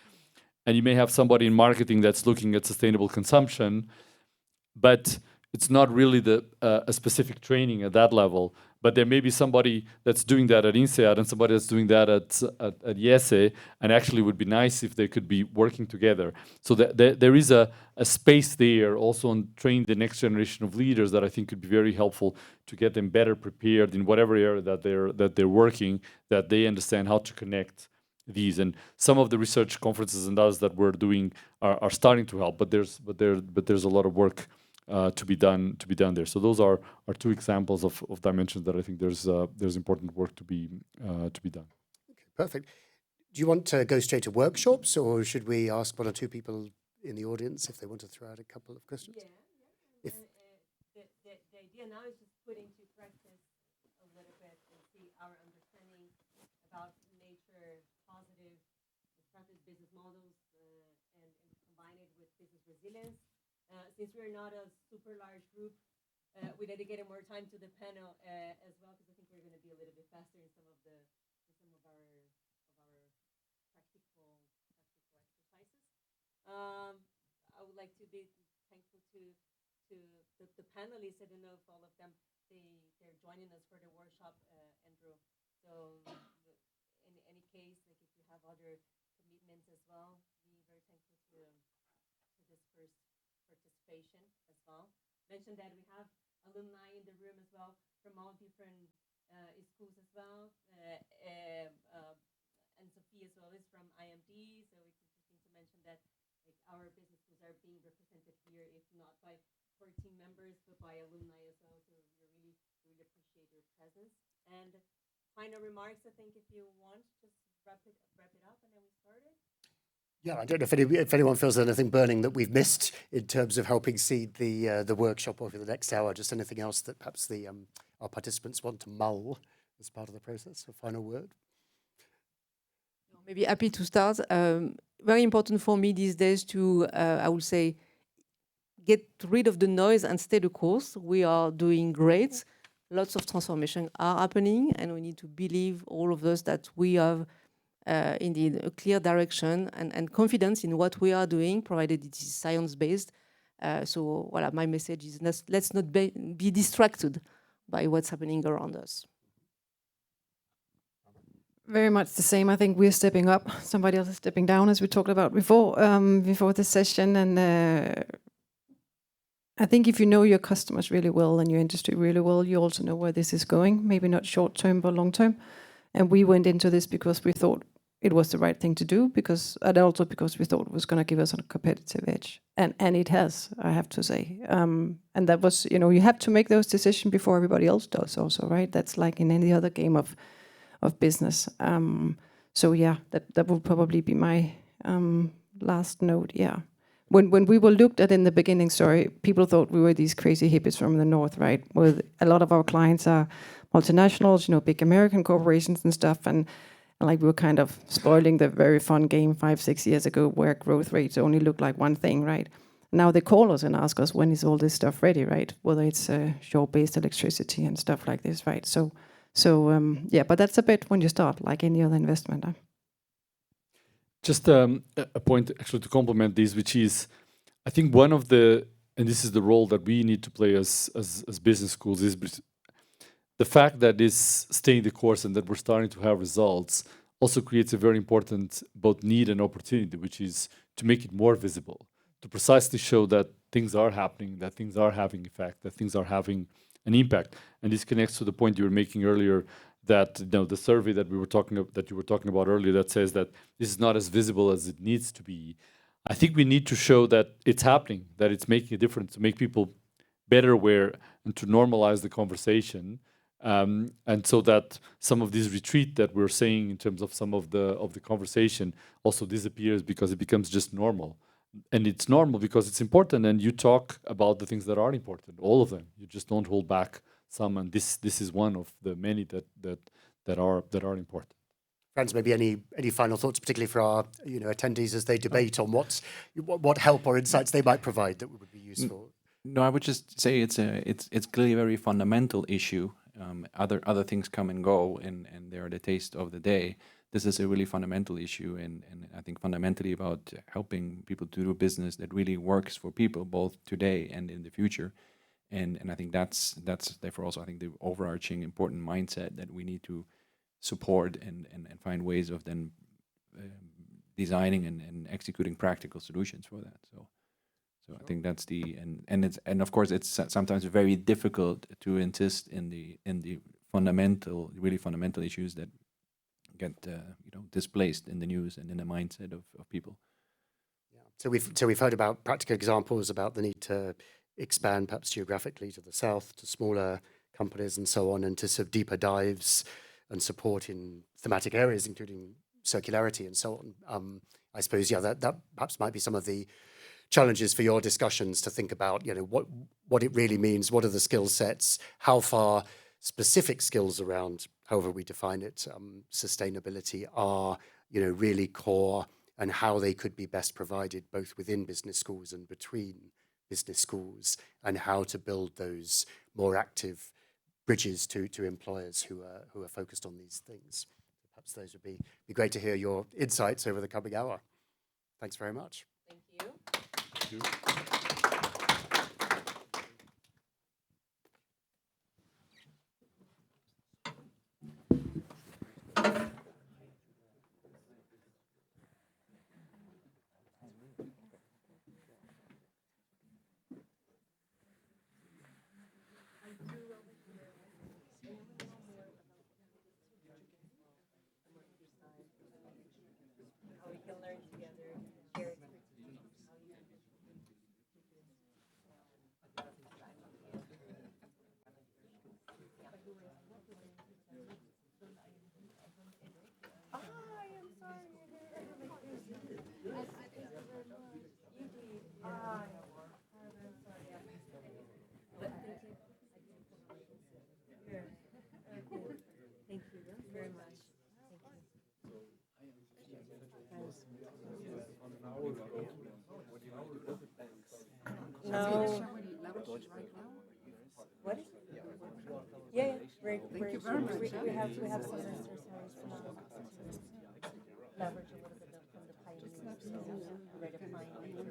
and you may have somebody in marketing that's looking at sustainable consumption, but it's not really a specific training at that level. But there may be somebody that's doing that at INSEAD and somebody that's doing that at IESE, and actually would be nice if they could be working together. So there is a space there also on training the next generation of leaders that I think could be very helpful to get them better prepared in whatever area that they're working, that they understand how to connect these. And some of the research conferences and others that we're doing are starting to help, but there's a lot of work to be done there. So those are two examples of dimensions that I think there's important work to be done. Okay, perfect. Do you want to go straight to workshops, or should we ask one or two people in the audience if they want to throw out a couple of questions? Yeah. If The idea now is just put into practice a little bit and see our understanding about nature, positive, disruptive business models, and combine it with business resilience. Since we're not a super large group, we dedicated more time to the panel as well, because I think we're going to be a little bit faster in some of our practical exercises. I would like to be thankful to the panelists. I don't know if all of them they're joining us for the workshop, Andrew. So in any case, like if you have other commitments as well, be very thankful to this first participation as well. Mentioned that we have alumni in the room as well from all different schools as well. Anne-Sophie as well is from IMD, so it's interesting to mention that like our business schools are being represented here, if not by 14 members, but by alumni as well. So we really appreciate your presence. And final remarks, I think if you want, just wrap it up and then we start it. Yeah, I don't know if anyone feels anything burning that we've missed in terms of helping seed the workshop over the next hour. Just anything else that perhaps our participants want to mull as part of the process. A final word. Maybe happy to start. Very important for me these days to, I would say, get rid of the noise and stay the course. We are doing great. Lots of transformation are happening, and we need to believe, all of us, that we have indeed a clear direction and confidence in what we are doing, provided it is science-based. So voilà, my message is let's not be distracted by what's happening around us. Very much the same. I think we're stepping up. Somebody else is stepping down, as we talked about before this session. And I think if you know your customers really well and your industry really well, you also know where this is going. Maybe not short term, but long term. And we went into this because we thought it was the right thing to do, and also because we thought it was going to give us a competitive edge, and it has, I have to say. And that was, you have to make those decisions before everybody else does, also, right? That's like in any other game of business. So yeah, that would probably be my last note. Yeah. When we were looked at in the beginning, people thought we were these crazy hippies from the north, right? Where a lot of our clients are multinationals, big American corporations and stuff, and like we were kind of spoiling the very fun game 5-6 years ago where growth rates only look like one thing, right? Now they call us and ask us, when is all this stuff ready, right? Whether it's shore-based electricity and stuff like this, right? So yeah, but that's a bit when you start, like any other investment. Just a point actually to complement this, which is, I think one of the, and this is the role that we need to play as business schools, is the fact that is staying the course and that we're starting to have results also creates a very important both need and opportunity, which is to make it more visible, to precisely show that things are happening, that things are having effect, that things are having an impact. And this connects to the point you were making earlier, that the survey that you were talking about earlier, that says that this is not as visible as it needs to be. I think we need to show that it's happening, that it's making a difference, to make people better aware and to normalize the conversation. And so that some of this retreat that we're saying in terms of some of the conversation also disappears, because it becomes just normal. And it's normal because it's important, and you talk about the things that are important, all of them. You just don't hold back some, and this is one of the many that are important. Franz, maybe any final thoughts, particularly for our attendees as they debate on what help or insights they might provide that would be useful? No, I would just say it's clearly a very fundamental issue. Other things come and go, and they're the taste of the day. This is a really fundamental issue, and I think fundamentally about helping people to do business that really works for people, both today and in the future. And I think that's therefore also, I think, the overarching important mindset that we need to support and find ways of then designing and executing practical solutions for that. So I think that's and of course it's sometimes very difficult to insist in the really fundamental issues that get displaced in the news and in the mindset of people. Yeah. So we've heard about practical examples about the need to expand perhaps geographically to the south, to smaller companies and so on, and to sort of deeper dives and support in thematic areas, including circularity and so on. I suppose, that perhaps might be some of the challenges for your discussions, to think about, what it really means, what are the skill sets, how far specific skills around, however we define it, sustainability are, really core, and how they could be best provided both within business schools and between business schools, and how to build those more active bridges to employers who are focused on these things. Perhaps those would be great to hear your insights over the coming hour. Thanks very much. Thank you. Thank you. How we can learn together, share expertise, how you can Thank you very much. No. What? Yeah, thank you very much. We have some necessaries from our leverage a little bit from the pioneers, so right applying so we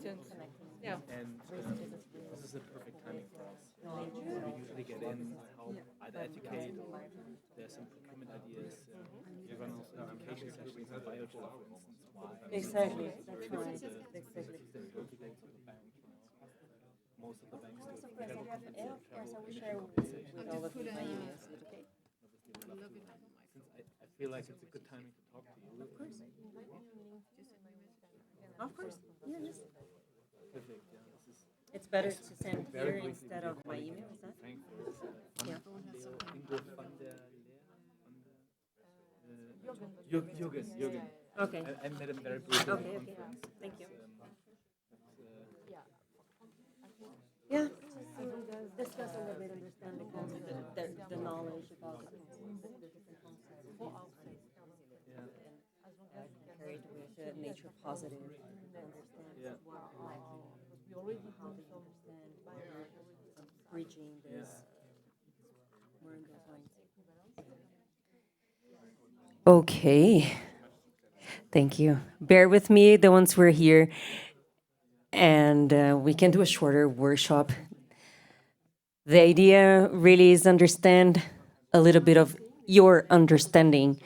can identify This is a perfect time for us. We usually get in, help, either educate, or there's some procurement ideas. We run also education sessions in biogen, for instance, why. Exactly, that's right. Exactly. Most of the banks do. Of course, I will share with all of you my email. Is it okay? Since I feel like it's a good timing to talk to you. Of course. Of course. Yes. Perfect. Yeah, this is It's better to send here instead of my email, is that? Frankfurt. Yeah. Ingo van der Jürgen. Okay. I met him very briefly at Okay, the okay. conference. Thank you. But, Yeah. Discuss a little bit, understand the concept, the knowledge about the different concepts. And compare it with nature positive, understand how they understand bridging this, more in those lines. Okay. Thank you. Bear with me, the ones who are here, and we can do a shorter workshop. The idea really is understand a little bit of your understanding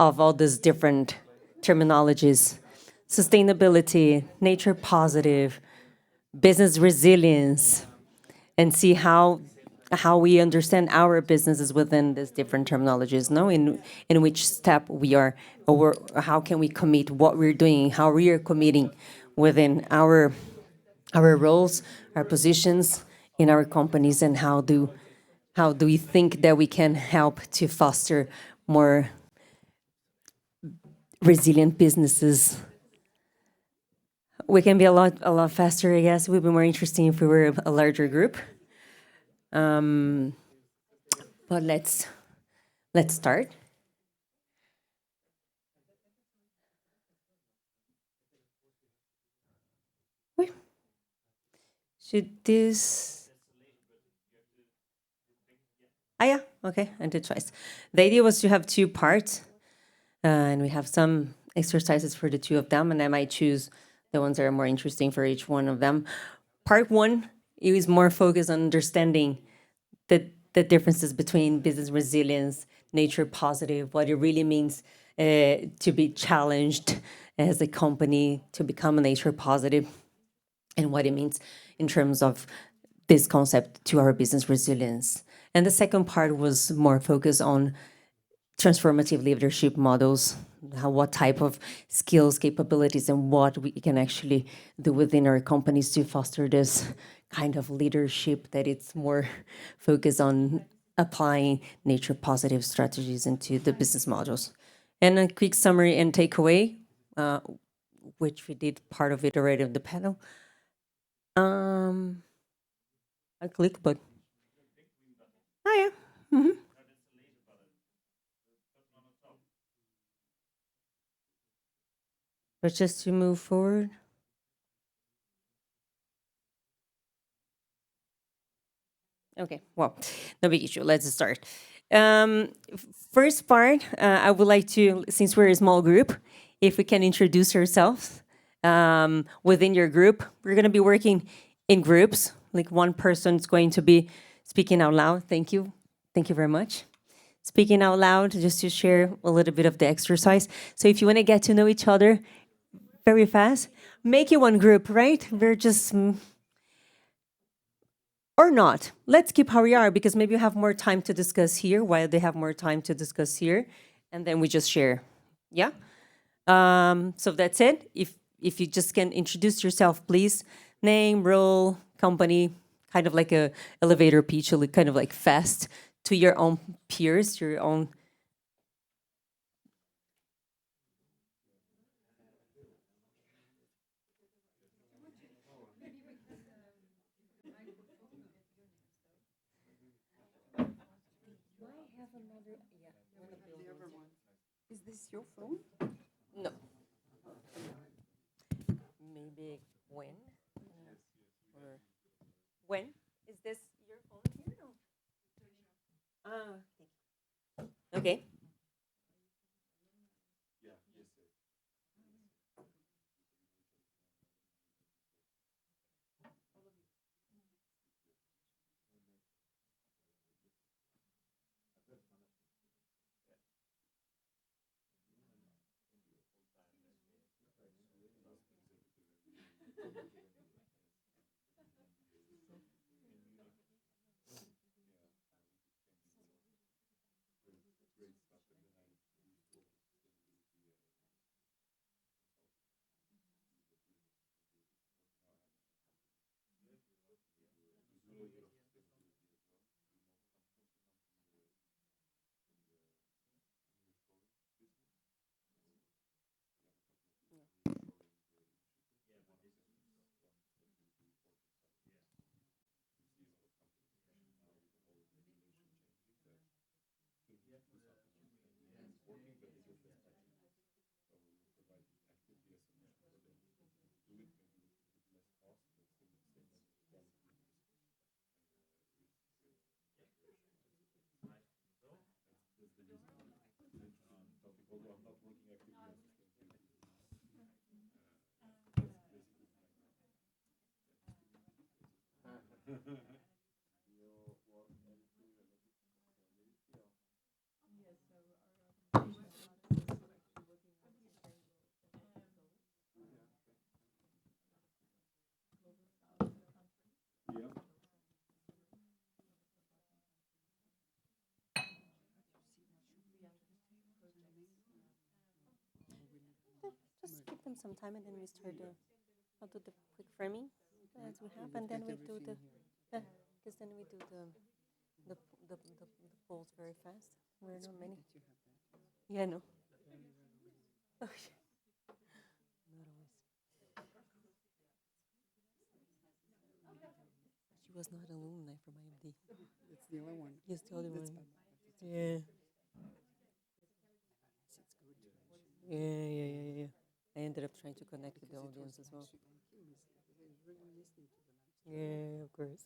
of all these different terminologies: sustainability, nature positive, business resilience, and see how we understand our businesses within these different terminologies. No, in which step we are, or how can we commit what we're doing, how we are committing within our roles, our positions in our companies, and how do we think that we can help to foster more resilient businesses. We can be a lot faster, I guess. It would be more interesting if we were a larger group. But let's start. Should this? Ah, yeah. Okay, I did twice. The idea was to have two parts, and we have some exercises for the two of them, and I might choose the ones that are more interesting for each one of them. Part one is more focused on understanding the differences between business resilience, nature positive, what it really means to be challenged as a company to become a nature positive, and what it means in terms of this concept to our business resilience. And the second part was more focused on transformative leadership models, what type of skills, capabilities, and what we can actually do within our companies to foster this kind of leadership that it's more focused on applying nature positive strategies into the business models. And a quick summary and takeaway, which we did part of it already on the panel. I click, but yeah. Mm-hmm. But just to move forward. Okay, well, no big issue. Let's start. First part, I would like to, since we're a small group, if we can introduce ourselves within your group. We're going to be working in groups. Like one person is going to be speaking out loud. Thank you. Thank you very much. Speaking out loud, just to share a little bit of the exercise. So if you want to get to know each other very fast, make it one group, right? We're just... or not. Let's keep how we are, because maybe you have more time to discuss here while they have more time to discuss here, and then we just share. Yeah? So that's it. If you just can introduce yourself, please. Name, role, company, kind of like a elevator pitch, kind of like fast to your own peers, your own... Is this your phone? No. Maybe when? Or when? Is this your phone here? No. Ah, okay. Just give them some time, and then we start I'll do the quick framing as we have, and then we do the, because then we do the polls very fast. We're not many. Yeah, no. Oh, not always. She was not an alumni from IMD. That's the other one. Yes, the other That's one. my- Yeah. It's good to mention. Yeah. I ended up trying to connect with the audience as well. Yeah, of course.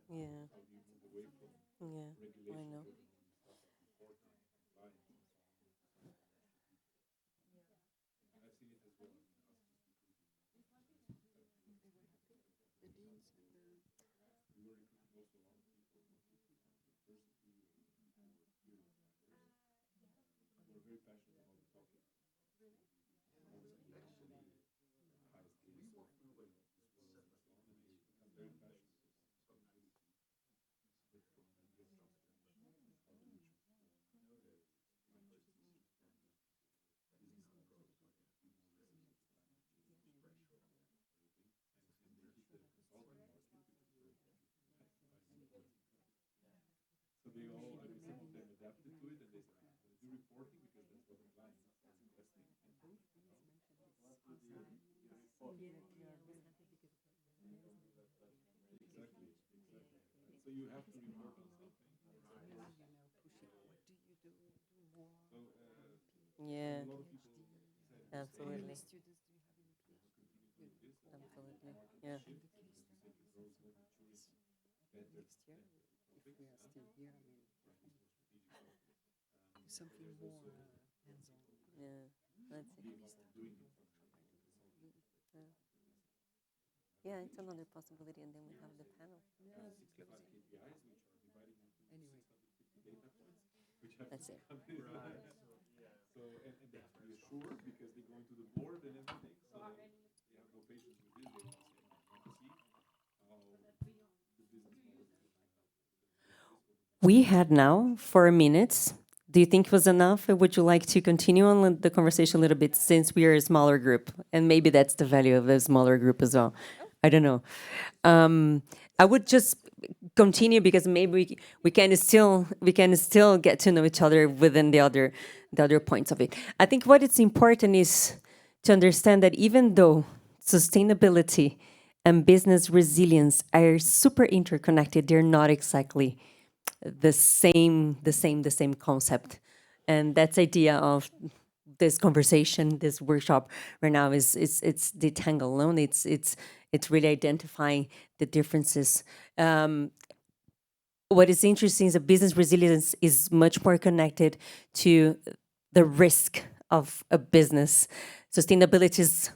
Yeah. Yeah, I know. Yeah, absolutely. Absolutely, yeah. Next year, if we are still here, I mean, something more hands-on. Yeah, let's see. Yeah, it's another possibility, and then we have the panel. Anyway, That's it. So, and they have to be assured because they go into the board and everything, so they have no patience with this. They want to see how the business model is. We had now 4 minutes. Do you think it was enough? Or would you like to continue on the conversation a little bit since we are a smaller group? And maybe that's the value of a smaller group as well. I don't know. I would just continue because maybe we can still get to know each other within the other points of it. I think what is important is to understand that even though sustainability and business resilience are super interconnected, they're not exactly the same concept. And that's the idea of this conversation, this workshop right now is it's detangle. No? It's really identifying the differences. What is interesting is that business resilience is much more connected to the risk of a business. Sustainability is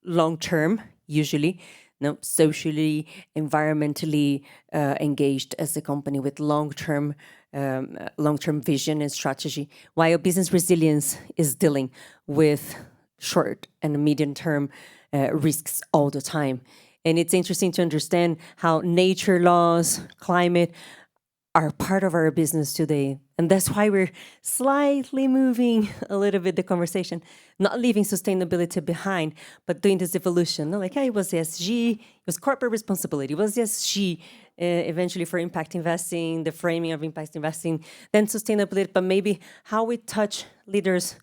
long term, usually, no, socially, environmentally engaged as a company with long-term vision and strategy, while business resilience is dealing with short and medium-term risks all the time. And it's interesting to understand how nature laws, climate, are part of our business today. And that's why we're slightly moving a little bit the conversation, not leaving sustainability behind, but doing this evolution. No? Like, hey, it was ESG, it was corporate responsibility, it was ESG, eventually for impact investing, the framing of impact investing, then sustainability, but maybe how we touch leaders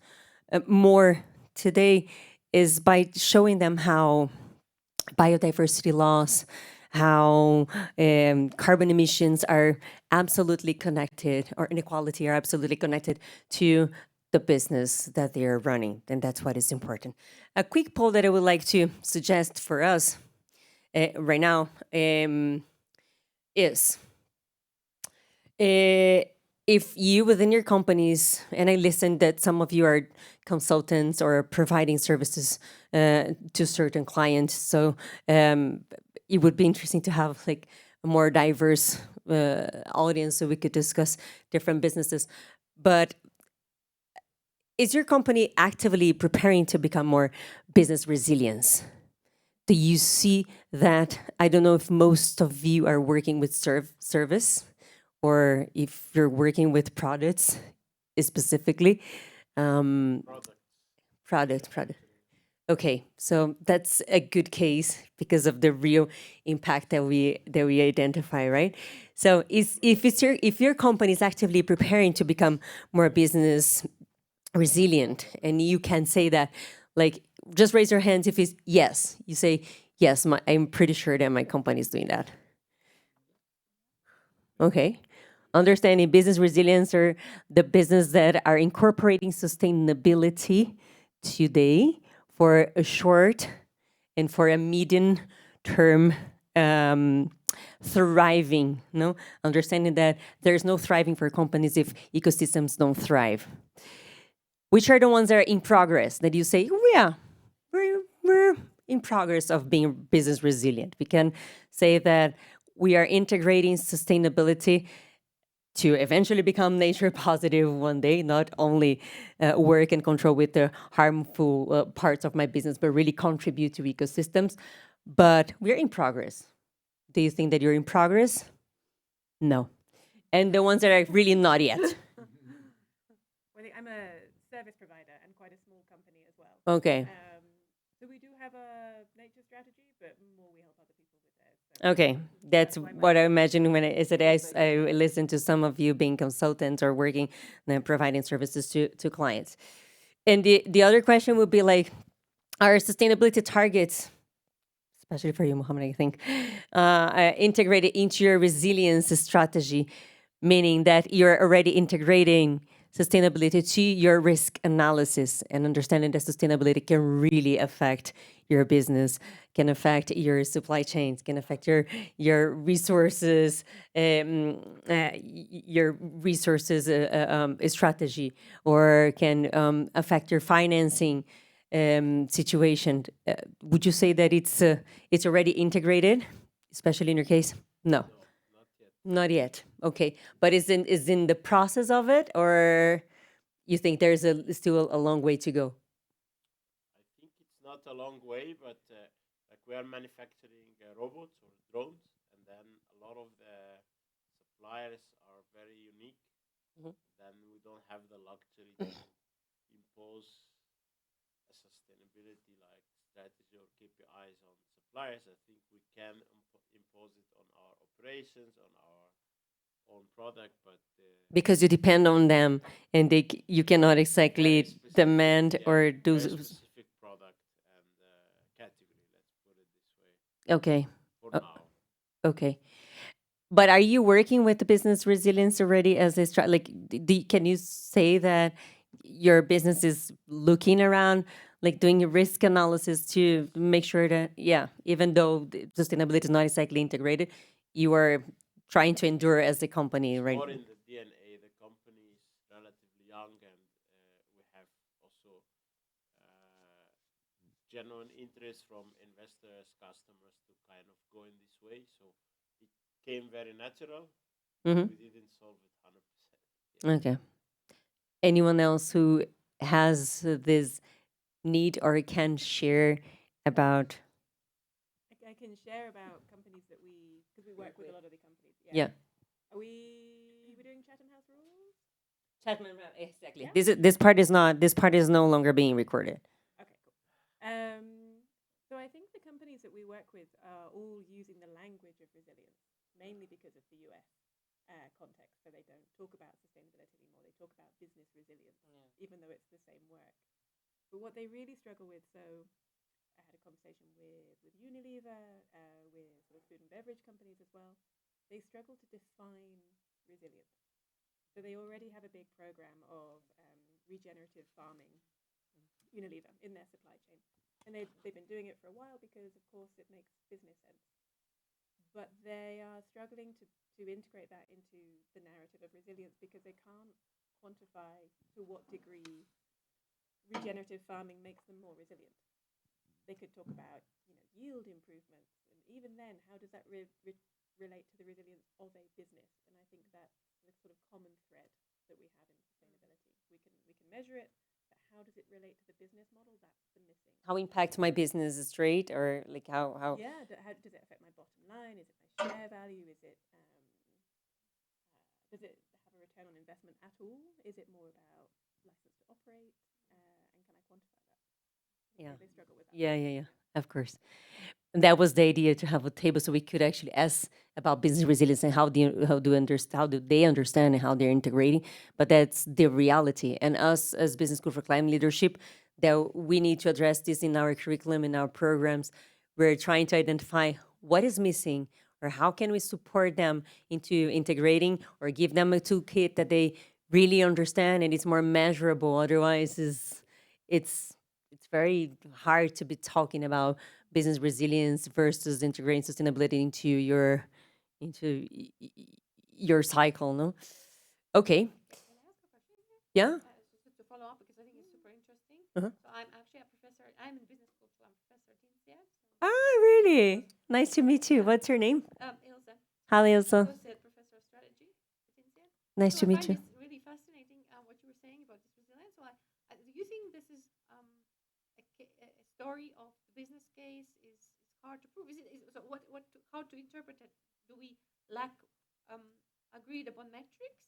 more today is by showing them how biodiversity loss, how carbon emissions are absolutely connected, or inequality are absolutely connected to the business that they are running. And that's what is important. A quick poll that I would like to suggest for us right now is if you within your companies, and I listened that some of you are consultants or providing services to certain clients, so it would be interesting to have like a more diverse audience so we could discuss different businesses. But is your company actively preparing to become more business resilient? Do you see that? I don't know if most of you are working with service or if you're working with products specifically. Product. Okay, so that's a good case because of the real impact that we identify, right? So if your company is actively preparing to become more business resilient, and you can say that, like, just raise your hands if it's yes. You say yes. I'm pretty sure that my company is doing that. Okay. Understanding business resilience or the business that are incorporating sustainability today for a short and for a medium term thriving, no? Understanding that there's no thriving for companies if ecosystems don't thrive. Which are the ones that are in progress that you say, oh, yeah, we're in progress of being business resilient. We can say that we are integrating sustainability to eventually become nature positive one day, not only work and control with the harmful parts of my business, but really contribute to ecosystems. But we're in progress. Do you think that you're in progress? No. And the ones that are really not yet? Well, I'm a service provider and quite a small company as well. Okay. So we do have a nature strategy, but more we help other people with theirs. So Okay, that's what I imagine when I said I listen to some of you being consultants or working and providing services to clients. And the other question would be like, our sustainability targets, especially for you, Mohammed, I think, integrated into your resilience strategy, meaning that you're already integrating sustainability to your risk analysis and understanding that sustainability can really affect your business, can affect your supply chains, can affect your resources, strategy, or can affect your financing situation. Would you say that it's already integrated, especially in your case? No. Not yet. Okay, but is in the process of it, or you think there's still a long way to go? I think it's not a long way, but like we are manufacturing robots or drones, and then a lot of the suppliers are very unique. Then we don't have the luxury to impose a sustainability like strategy or KPIs on suppliers. I think we can impose it on our operations, on our own product, but because you depend on them, and you cannot exactly demand or do specific product and category. Let's put it this way. Okay. For now. Okay. But are you working with the business resilience already as a can you say that your business is looking around, like doing a risk analysis to make sure that, even though sustainability is not exactly integrated, you are trying to endure as a company, right? More in the DNA, the company is relatively young, and we have also genuine interest from investors, customers to kind of go in this way. So it came very natural. Mhm. We didn't solve it 100%. Okay. Anyone else who has this need or can share about? I can share about companies that because we work with a lot of the companies. Yeah. Are we doing Chatham House rules? Chatham, exactly. Yeah? This part is no longer being recorded. Okay, cool. So I think the companies that we work with are all using the language of resilience, mainly because of the US context. So they don't talk about sustainability anymore. They talk about business resilience, even though it's the same work. But what they really struggle with, so I had a conversation with Unilever, with sort of food and beverage companies as well. They struggle to define resilience. So they already have a big program of regenerative farming, Unilever, in their supply chain. And they've been doing it for a while because, of course, it makes business sense. But they are struggling to integrate that into the narrative of resilience because they can't quantify to what degree regenerative farming makes them more resilient. They could talk about yield improvements, and even then, how does that relate to the resilience of a business? And I think that's the sort of common thread that we have in sustainability. We can measure it, but how does it relate to the business model? That's the missing. How impacts my business straight, or like how? Yeah, how does it affect my bottom line? Is it my share value? Is it does it have a return on investment at all? Is it more about license to operate? And can I quantify that? Yeah. They struggle with that. Yeah. Of course. And that was the idea, to have a table so we could actually ask about business resilience and how do they understand and how they're integrating. But that's the reality. And us as Business School for Climate Leadership, that we need to address this in our curriculum, in our programs. We're trying to identify what is missing or how can we support them into integrating or give them a toolkit that they really understand and it's more measurable. Otherwise, it's very hard to be talking about business resilience versus integrating sustainability into your cycle, no? Okay. Can I ask a question here? Yeah. Just to follow up, because I think it's super interesting. Uh-huh. So I'm actually a professor. I'm in business school, so I'm professor at INSEAD. Ah, really? Nice to meet you. What's your name? Ilse. Hi, Elsa. Associate Professor of Strategy at INSEAD. Nice to So I meet find you. this really fascinating, what you were saying about this resilience. So do you think this is a story of the business case is hard to prove? So how to interpret it? Do we lack agreed upon metrics?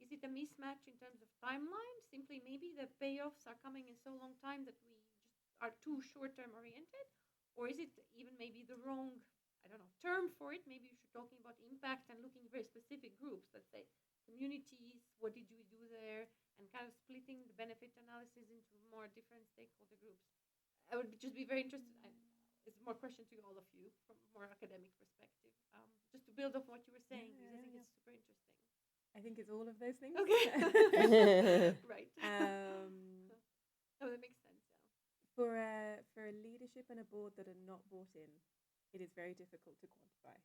Is it a mismatch in terms of timeline? Simply maybe the payoffs are coming in so long time that we just are too short-term oriented? Or is it even maybe the wrong, I don't know, term for it? Maybe you should talking about impact and looking very specific groups, let's say communities, what did we do there, and kind of splitting the benefit analysis into more different stakeholder groups. I would just be very interested. It's more question to all of you from a more academic perspective, just to build off what you were saying, because I think it's super interesting. I think it's all of those things. Okay. Right. That makes sense. Yeah. For a leadership and a board that are not bought in, it is very difficult to quantify.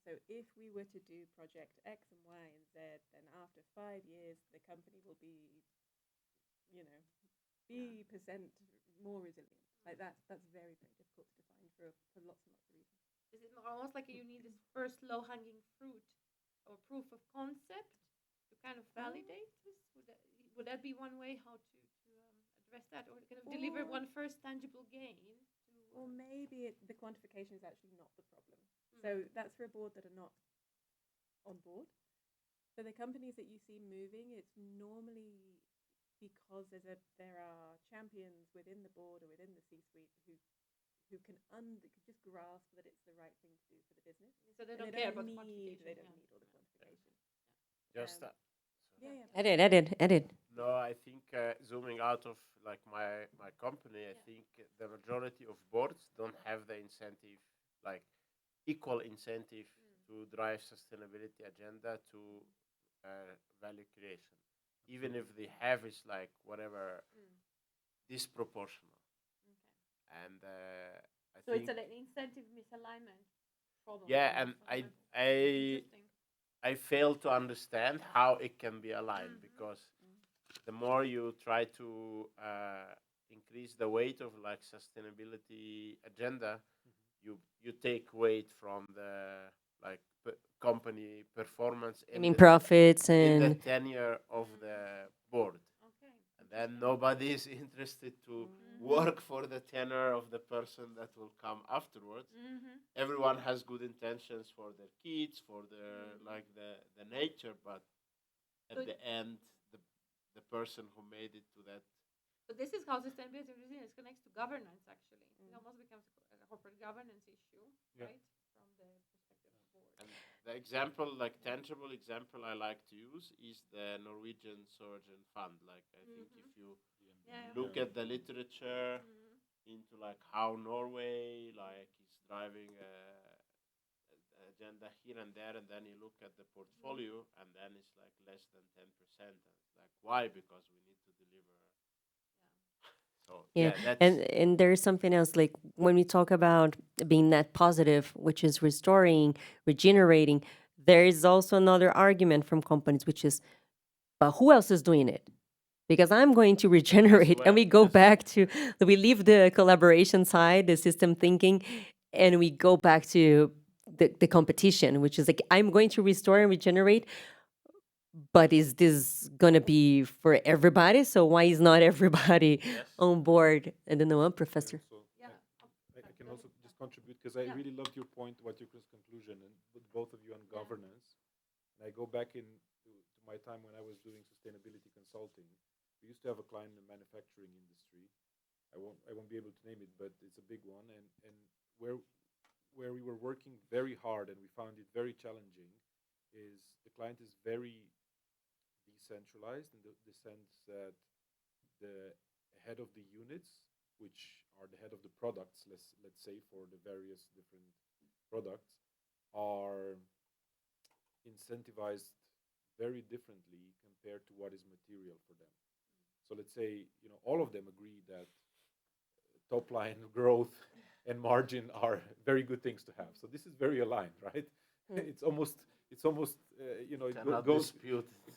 So if we were to do project X and Y and Z, then after 5 years, the company will be, B% more resilient. Like that's very, very difficult to define for lots and lots of reasons. Is it almost like you need this first low-hanging fruit or proof of concept to kind of validate this? Would that be one way how to address that, or kind of deliver one first tangible gain? Or maybe the quantification is actually not the problem. So that's for a board that are not on board. So the companies that you see moving, it's normally because there are champions within the board or within the C-suite who can just grasp that it's the right thing to do for the business. So they don't care about the quantification. They don't need all the quantification. Just Edit. No, I think zooming out of like my company, I think the majority of boards don't have the incentive, like equal incentive to drive sustainability agenda to value creation. Even if they have is like whatever disproportional. Okay. And I so think it's an incentive misalignment problem. yeah, and I fail to understand how it can be aligned because the more you try to increase increase the weight of like sustainability agenda, you take weight from the like company performance I mean, profits in the and tenure of the board. Okay. And then nobody is interested to work for the tenure of the person that will come afterwards. Everyone has good intentions for their kids, for their like the nature, but at the end, the person who made it to that. But this is how sustainability and resilience connects to governance, actually. It almost becomes a corporate governance issue, right? From the perspective of the board. And the example, like tangible example I like to use is the Norwegian Sovereign Fund. Like I think if you look at the literature into like how Norway like is driving agenda here and there, and then you look at the portfolio, and then it's like less than 10%. And it's like, why? Because we need to deliver. So yeah, that's and there's something else, like when we talk about being net positive, which is restoring, regenerating, there is also another argument from companies, which is, but who else is doing it? Because I'm going to regenerate, and we go back to, we leave the collaboration side, the system thinking, and we go back to the competition, which is like, I'm going to restore and regenerate, but is this going to be for everybody? So why is not everybody on board? I don't know, Professor. So I can also just contribute, because I really loved your point, what your conclusion, and with both of you on governance. And I go back to my time when I was doing sustainability consulting. We used to have a client in the manufacturing industry. I won't be able to name it, but it's a big one, and where we were working very hard and we found it very challenging is the client is very decentralized in the sense that the head of the units, which are the head of the products, let's say for the various different products, are incentivized very differently compared to what is material for them. So let's say, all of them agree that top line growth and margin are very good things to have. So this is very aligned, right? It's almost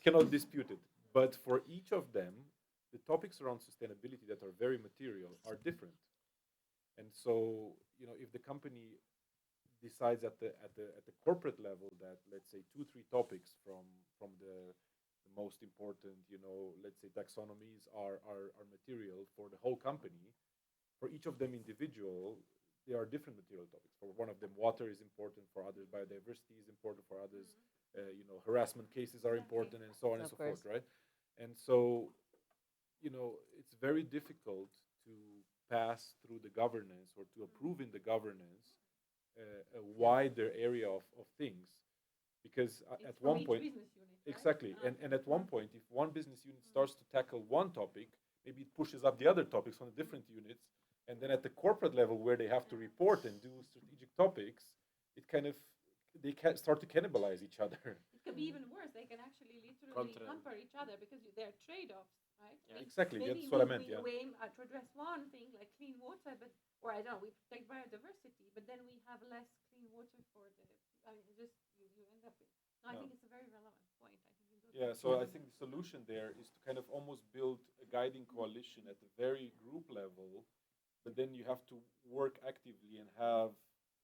cannot dispute it. But for each of them, the topics around sustainability that are very material are different. And so, if the company decides at the corporate level that, let's say, 2-3 topics from the most important, let's say taxonomies are material for the whole company, for each of them individual, there are different material topics. For one of them, water is important. For others, biodiversity is important. For others, harassment cases are important, and so on and so forth, right? And so, it's very difficult to pass through the governance or to approve in the governance a wider area of things, because at one point, exactly, and at one point, if one business unit starts to tackle one topic, maybe it pushes up the other topics on the different units. And then at the corporate level, where they have to report and do strategic topics, they can start to cannibalize each other. It could be even worse. They can actually literally hamper each other because they're trade-offs, right? Yeah, exactly. Maybe that's what I meant. we aim to address one thing like clean water, or I don't know, we protect biodiversity, but then we have less clean water for the. I mean, you end up with. No, I think it's a very relevant point. So I think the solution there is to kind of almost build a guiding coalition at the very group level. But then you have to work actively and have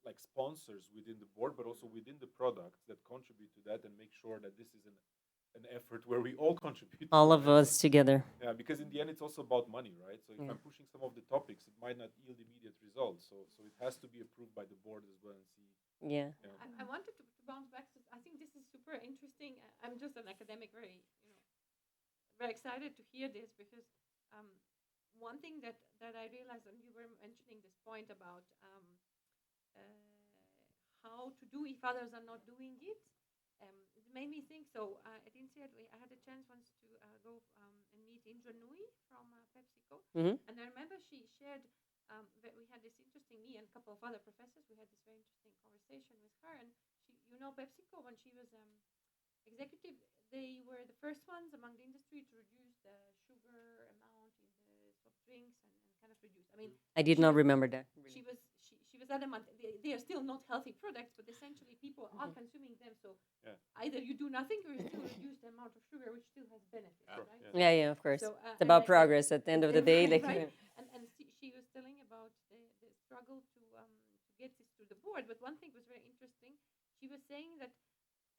like sponsors within the board, but also within the products that contribute to that, and make sure that this is an effort where we all contribute. All of us together. Yeah, because in the end, it's also about money, right? So if I'm pushing some of the topics, it might not yield immediate results. So it has to be approved by the board as well and see. Yeah. I wanted to bounce back. I think this is super interesting. I'm just an academic, very excited to hear this, because one thing that I realized, and you were mentioning this point about how to do if others are not doing it, it made me think. So at INSEAD, I had a chance once to go and meet Indra Nui from PepsiCo, and I remember she shared that we had this interesting, me and a couple of other professors, we had this very interesting conversation with her, and she, PepsiCo, when she was executive, they were the first ones among the industry to reduce the sugar amount in the soft drinks and kind of reduce. I mean, I did not remember that. Really. She was adamant. They are still not healthy products, but essentially people are consuming them. So either you do nothing or you still reduce the amount of sugar, which still has benefits, right? Yeah, of course. So, it's about progress at the end of the day. Right? And board, but one thing was very interesting. She was saying that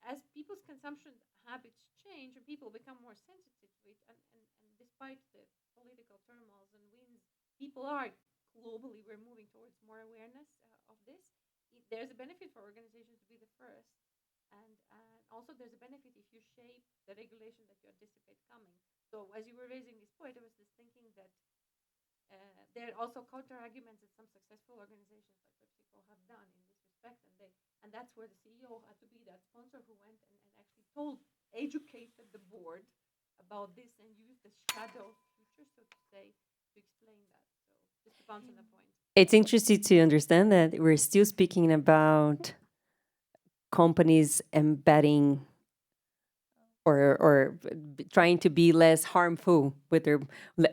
as people's consumption habits change and people become more sensitive to it, and despite the political turmoils and winds, people are globally, we're moving towards more awareness of this. There's a benefit for organizations to be the first. And also there's a benefit if you shape the regulation that you anticipate coming. So as you were raising this point, I was just thinking that there are also counter-arguments that some successful organizations like PepsiCo have done in this respect. And that's where the CEO had to be that sponsor who went and actually educated the board about this and used the shadow future, so to say, to explain that. So just to bounce on the point. It's interesting to understand that we're still speaking about companies embedding or trying to be less harmful with their.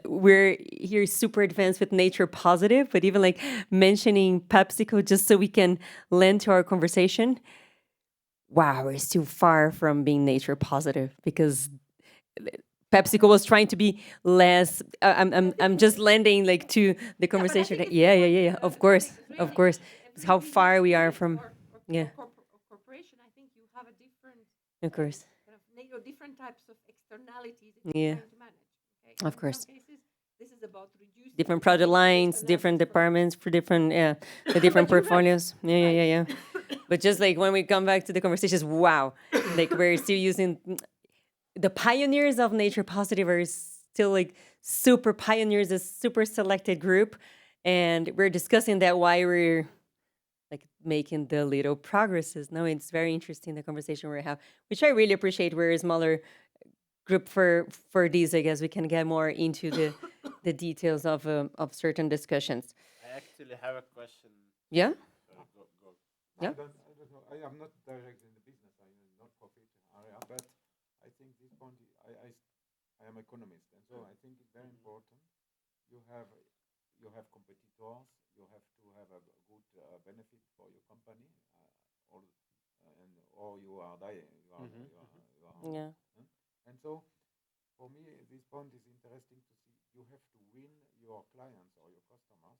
We're here super advanced with nature positive, but even like mentioning PepsiCo just so we can lend to our conversation. Wow, we're still far from being nature positive because PepsiCo was trying to be less. I'm just lending like to the conversation. Yeah. Of course. It's how far we are from. Yeah. Corporation, I think you have a different. Of course. Kind of different types of externalities that Yeah. you're trying to manage. Okay? Of course. In some cases, this is about reducing Different project lines, different departments for different, the different portfolios. Yeah. But just like when we come back to the conversations, wow, like we're still using the pioneers of nature positive are still like super pioneers, a super selected group, and we're discussing that why we're like making the little progresses. No, it's very interesting the conversation we have, which I really appreciate. We're a smaller group for these. I guess we can get more into the details of certain discussions. I actually have a question. Yeah. Go. Yeah. I don't know. I am not directly in the business. I am in not-profit area, but I think this point. I am economist, and so I think it's very important. You have competitors. You have to have a good benefit for your company, or you are dying. Yeah. And so, for me, this point is interesting to see. You have to win your clients or your customers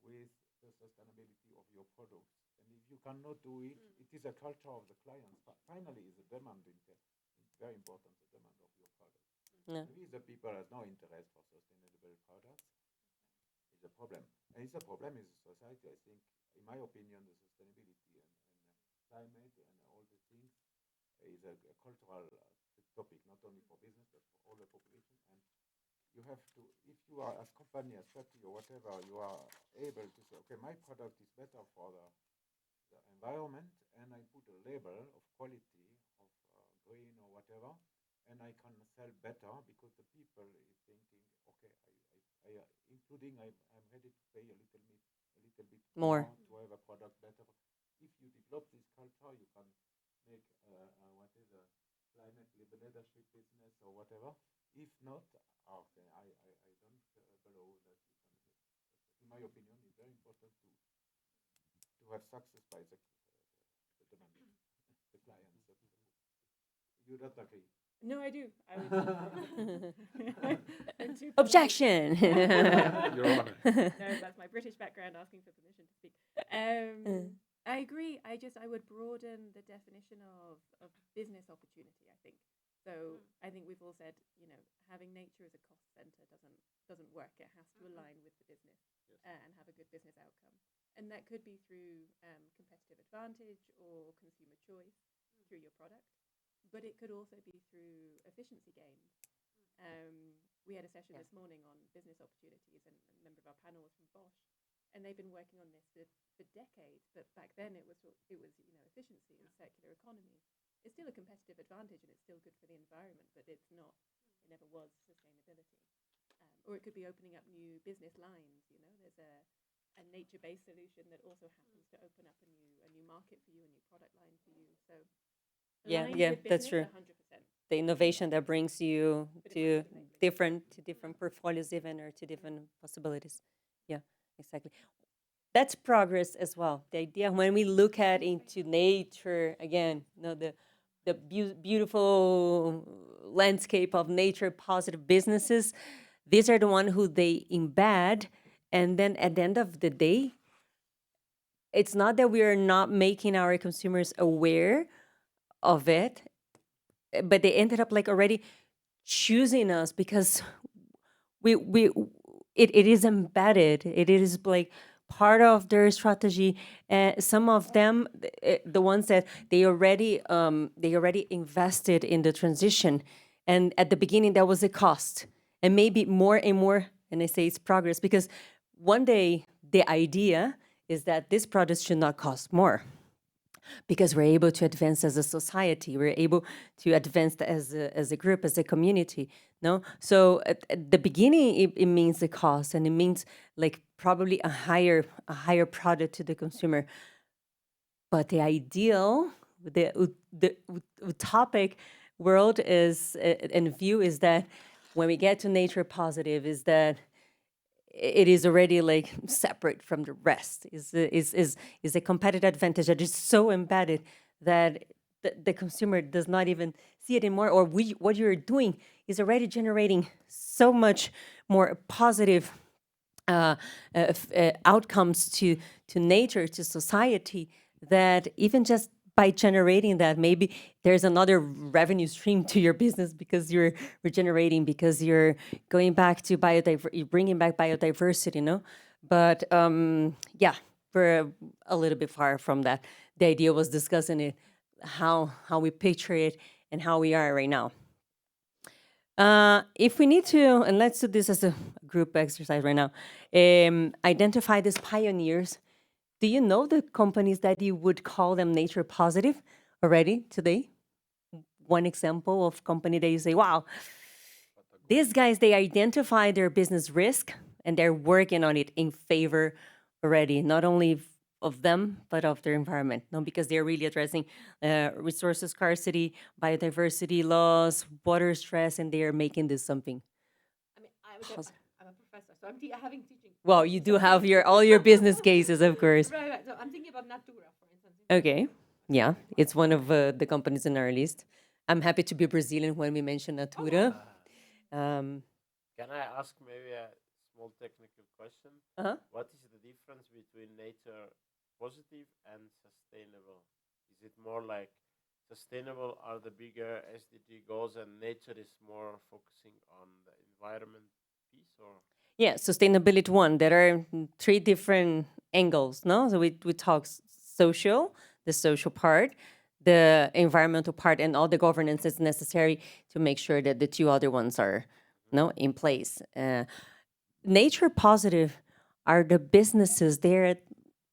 with the sustainability of your products. And if you cannot do it, it is a culture of the clients. But finally, it's a demand. It's very important, the demand of your product. Yeah. Maybe the people have no interest for sustainable products. It's a problem. And it's a problem in society. I think, in my opinion, the sustainability and climate and all the things is a cultural topic, not only for business, but for all the population. And you have to, if you are as company, as Pepsi or whatever, you are able to say, okay, my product is better for the environment, and I put a label of quality, of green or whatever, and I can sell better because the people is thinking, okay, including I'm ready to pay a little bit More to have a product better. If you develop this culture, you can make what is a climate leadership business or whatever. If not, okay, I don't follow that. In my opinion, it's very important to have success by the demand, the clients. You don't agree? No, I do. I would. objection. Your Honor. No, that's my British background asking for permission to speak. I agree. I would broaden the definition of business opportunity, I think. So I think we've all said, having nature as a cost center doesn't work. It has to align with the business and have a good business outcome. And that could be through competitive advantage or consumer choice through your product. But it could also be through efficiency gains. We had a session this morning on business opportunities, and a member of our panel was from Bosch, and they've been working on this for decades. But back then, it was efficiency and circular economy. It's still a competitive advantage, and it's still good for the environment, but it's not. It never was sustainability. Or it could be opening up new business lines. There's a nature-based solution that also happens to open up a new market for you, a new product line for you. So. Yeah, that's true. 100%. The innovation that brings you to different portfolios even, or to different possibilities. Yeah, exactly. That's progress as well. The idea when we look at into nature again, the beautiful landscape of nature positive businesses, these are the ones who they embed, and then at the end of the day, it's not that we are not making our consumers aware of it, but they ended up like already choosing us because it is embedded. It is like part of their strategy. Some of them, the ones that they already invested in the transition, and at the beginning that was a cost, and maybe more and more. And I say it's progress because one day the idea is that this product should not cost more, because we're able to advance as a society, we're able to advance as a group, as a community. No, so at the beginning it means the cost, and it means like probably a higher product to the consumer. But the ideal, the utopic world is and view is that when we get to nature positive, is that it is already like separate from the rest. Is a competitive advantage that is so embedded that the consumer does not even see it anymore, or what you're doing is already generating so much more positive outcomes to nature, to society, that even just by generating that, maybe there's another revenue stream to your business because you're regenerating, because you're going back to you're bringing back biodiversity, no? But yeah, we're a little bit far from that. The idea was discussing it, how we picture it and how we are right now. If we need to, and let's do this as a group exercise right now, identify these pioneers. Do you know the companies that you would call them nature positive already today? One example of company that you say, wow, these guys, they identify their business risk and they're working on it in favor already, not only of them, but of their environment. No, because they're really addressing resources scarcity, biodiversity loss, water stress, and they are making this something. I mean, I'm a professor, so I'm having teaching. Well, you do have all your business cases, of course. Right. So I'm thinking about Natura, for instance. Okay. Yeah, it's one of the companies in our list. I'm happy to be Brazilian when we mention Natura. Can I ask maybe a small technical question? What is the difference between nature positive and sustainable? Is it more like sustainable are the bigger SDG goals and nature is more focusing on the environment piece, or? Yeah, sustainability one. There are three different angles, no? So we talk social, the social part, the environmental part, and all the governance is necessary to make sure that the two other ones are in place. Nature positive are the businesses. They're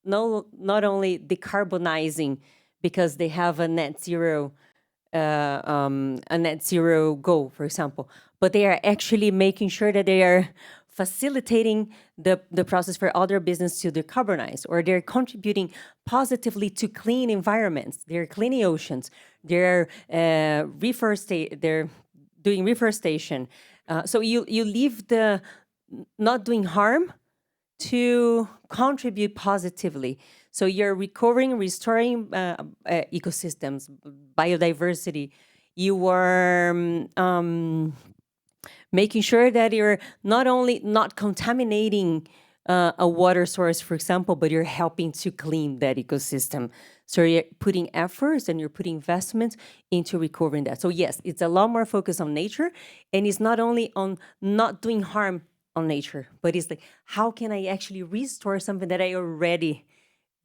not only decarbonizing because they have a net zero goal, for example, but they are actually making sure that they are facilitating the process for other business to decarbonize, or they're contributing positively to clean environments. They're cleaning oceans. They're they're doing reforestation. So you leave the not doing harm to contribute positively. So you're recovering, restoring ecosystems, biodiversity. You are making sure that you're not only not contaminating a water source, for example, but you're helping to clean that ecosystem. So you're putting efforts and you're putting investments into recovering that. So yes, it's a lot more focused on nature, and it's not only on not doing harm on nature, but it's like, how can I actually restore something that I already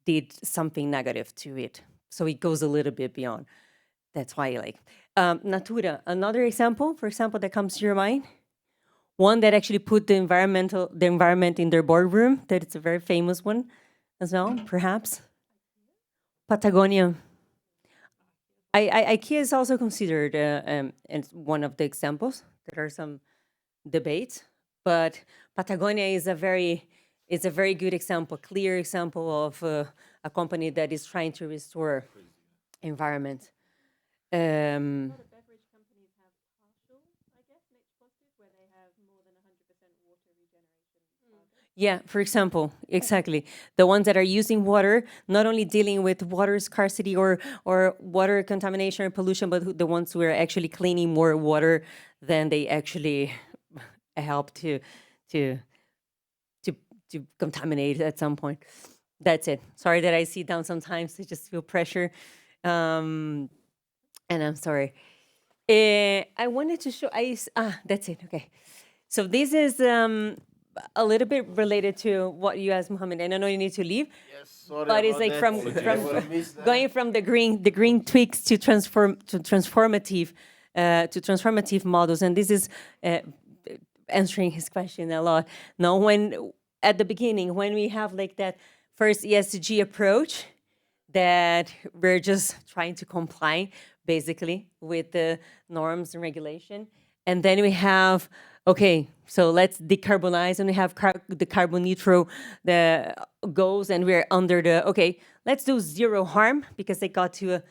did something negative to it? So it goes a little bit beyond. That's why I like Natura. Another example, for example, that comes to your mind, one that actually put the environment in their boardroom, that it's a very famous one as well, perhaps. Patagonia. IKEA is also considered as one of the examples. There are some debates, but Patagonia is a very good example, clear example of a company that is trying to restore environment. A lot of beverage companies have partial, I guess, nature positive, where they have more than 100% water regeneration. Yeah, for example, exactly. The ones that are using water, not only dealing with water scarcity or water contamination or pollution, but the ones who are actually cleaning more water than they actually help to contaminate at some point. That's it. Sorry that I sit down sometimes. I just feel pressure. And I'm sorry. I wanted to show, that's it, okay. So this is a little bit related to what you asked, Mohammed, and I know you need to leave. Yes, sorry But it's about like that. from I will miss that. going from the green tweaks to transformative models, and this is answering his question a lot. Now, when at the beginning, when we have like that first ESG approach, that we're just trying to comply basically with the norms and regulation, and then we have okay, so let's decarbonize, and we have the carbon neutral the goals, and we're under the okay, let's do zero harm because they got to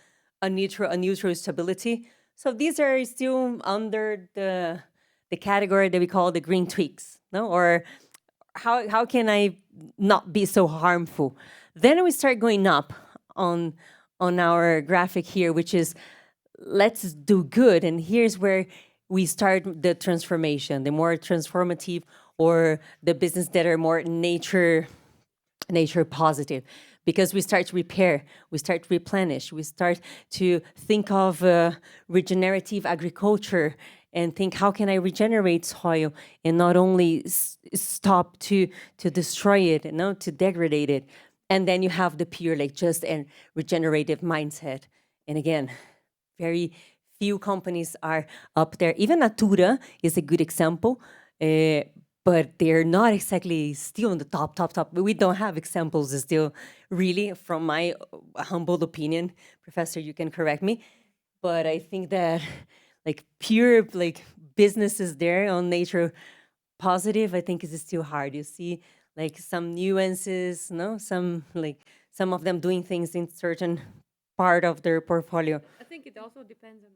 a neutral stability. So these are still under the category that we call the green tweaks, no? Or how can I not be so harmful? Then we start going up on our graphic here, which is let's do good, and here's where we start the transformation, the more transformative, or the business that are more nature positive, because we start to repair, we start to replenish, we start to think of regenerative agriculture and think how can I regenerate soil and not only stop to destroy it, to degrade it. And then you have the pure, like just and regenerative mindset. And again, very few companies are up there. Even Natura is a good example, but they're not exactly still in the top. We don't have examples still, really, from my humble opinion. Professor, you can correct me. But I think that like pure like businesses there on nature positive, I think is still hard. You see like some nuances, no? Some of them doing things in certain part of their portfolio. I think it also depends on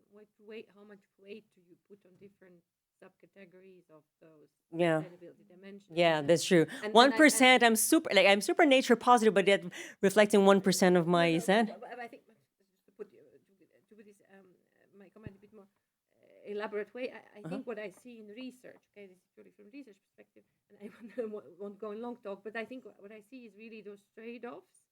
how much weight do you put on different subcategories of those sustainability dimensions. Yeah, that's true. 1%, I'm super nature positive, but yet reflecting 1% of my INSEAD. I think to put this my comment a bit more elaborate way, I think what I see in research, okay, this is purely from research perspective, and I won't go in long talk, but I think what I see is really those trade-offs.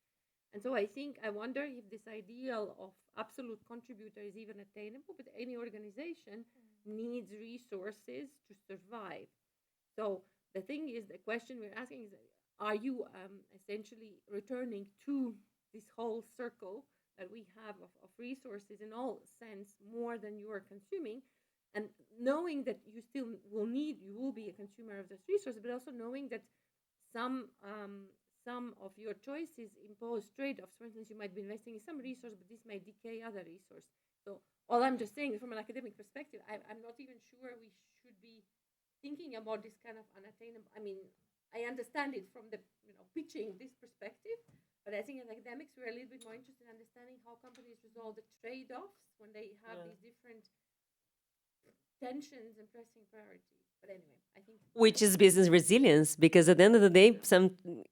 And so I wonder if this ideal of absolute contributor is even attainable, but any organization needs resources to survive. So the thing is, the question we're asking is, are you essentially returning to this whole circle that we have of resources in all sense more than you are consuming, and knowing that you still you will be a consumer of those resources, but also knowing that some of your choices impose trade-offs. For instance, you might be investing in some resource, but this may decay other resource. So all I'm just saying from an academic perspective, I'm not even sure we should be thinking about this kind of unattainable. I mean, I understand it from the pitching this perspective, but I think as academics we're a little bit more interested in understanding how companies resolve the trade-offs when they have these different tensions and pressing priorities. But anyway, I think which is business resilience, because at the end of the day,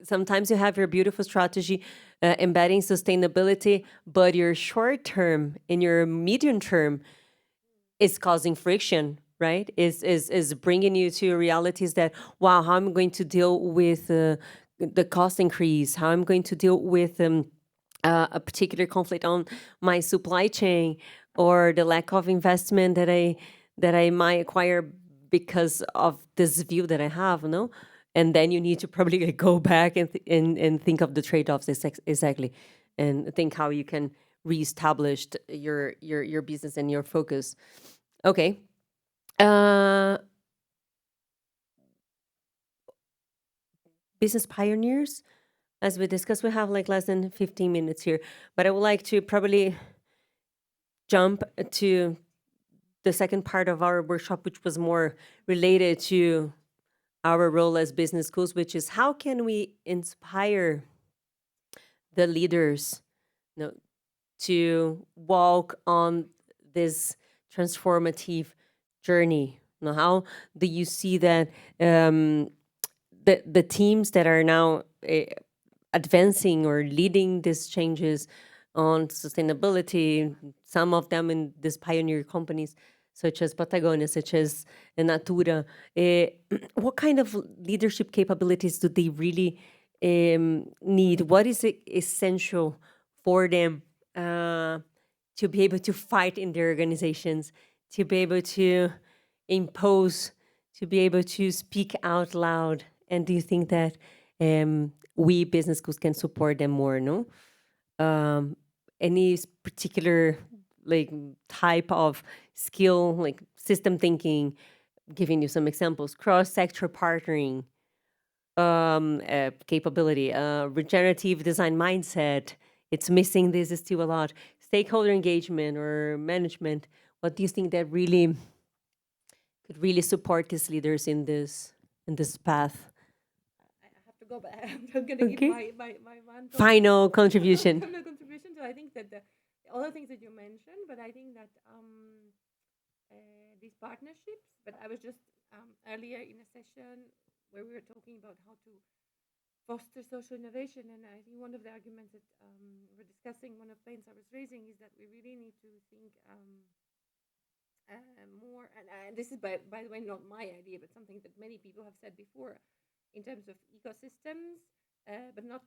sometimes you have your beautiful strategy embedding sustainability, but your short term and your medium term is causing friction, right? Is bringing you to realities that, wow, how I'm going to deal with the cost increase, how I'm going to deal with a particular conflict on my supply chain, or the lack of investment that I might acquire because of this view that I have, no? And then you need to probably go back and think of the trade-offs exactly, and think how you can reestablish your business and your focus. Okay. Business pioneers, as we discussed, we have like less than 15 minutes here, but I would like to probably jump to the second part of our workshop, which was more related to our role as business schools, which is how can we inspire the leaders, to walk on this transformative journey? How do you see that the teams that are now advancing or leading these changes on sustainability, some of them in these pioneer companies, such as Patagonia, such as Natura, what kind of leadership capabilities do they really need? What is essential for them to be able to fight in their organizations, to be able to impose, to be able to speak out loud? And do you think that we business schools can support them more? No, any particular like type of skill, like system thinking? Giving you some examples: cross-sector partnering capability, regenerative design mindset. It's missing. This is still a lot. Stakeholder engagement or management. What do you think that really could really support these leaders in this path? I have to go, but I'm going to give my one final contribution. So I think that the other things that you mentioned, but I think that these partnerships. But I was just earlier in a session where we were talking about how to foster social innovation, and I think one of the arguments that we're discussing, one of the points I was raising, is that we really need to think more, and this is by the way not my idea, but something that many people have said before, in terms of ecosystems, but not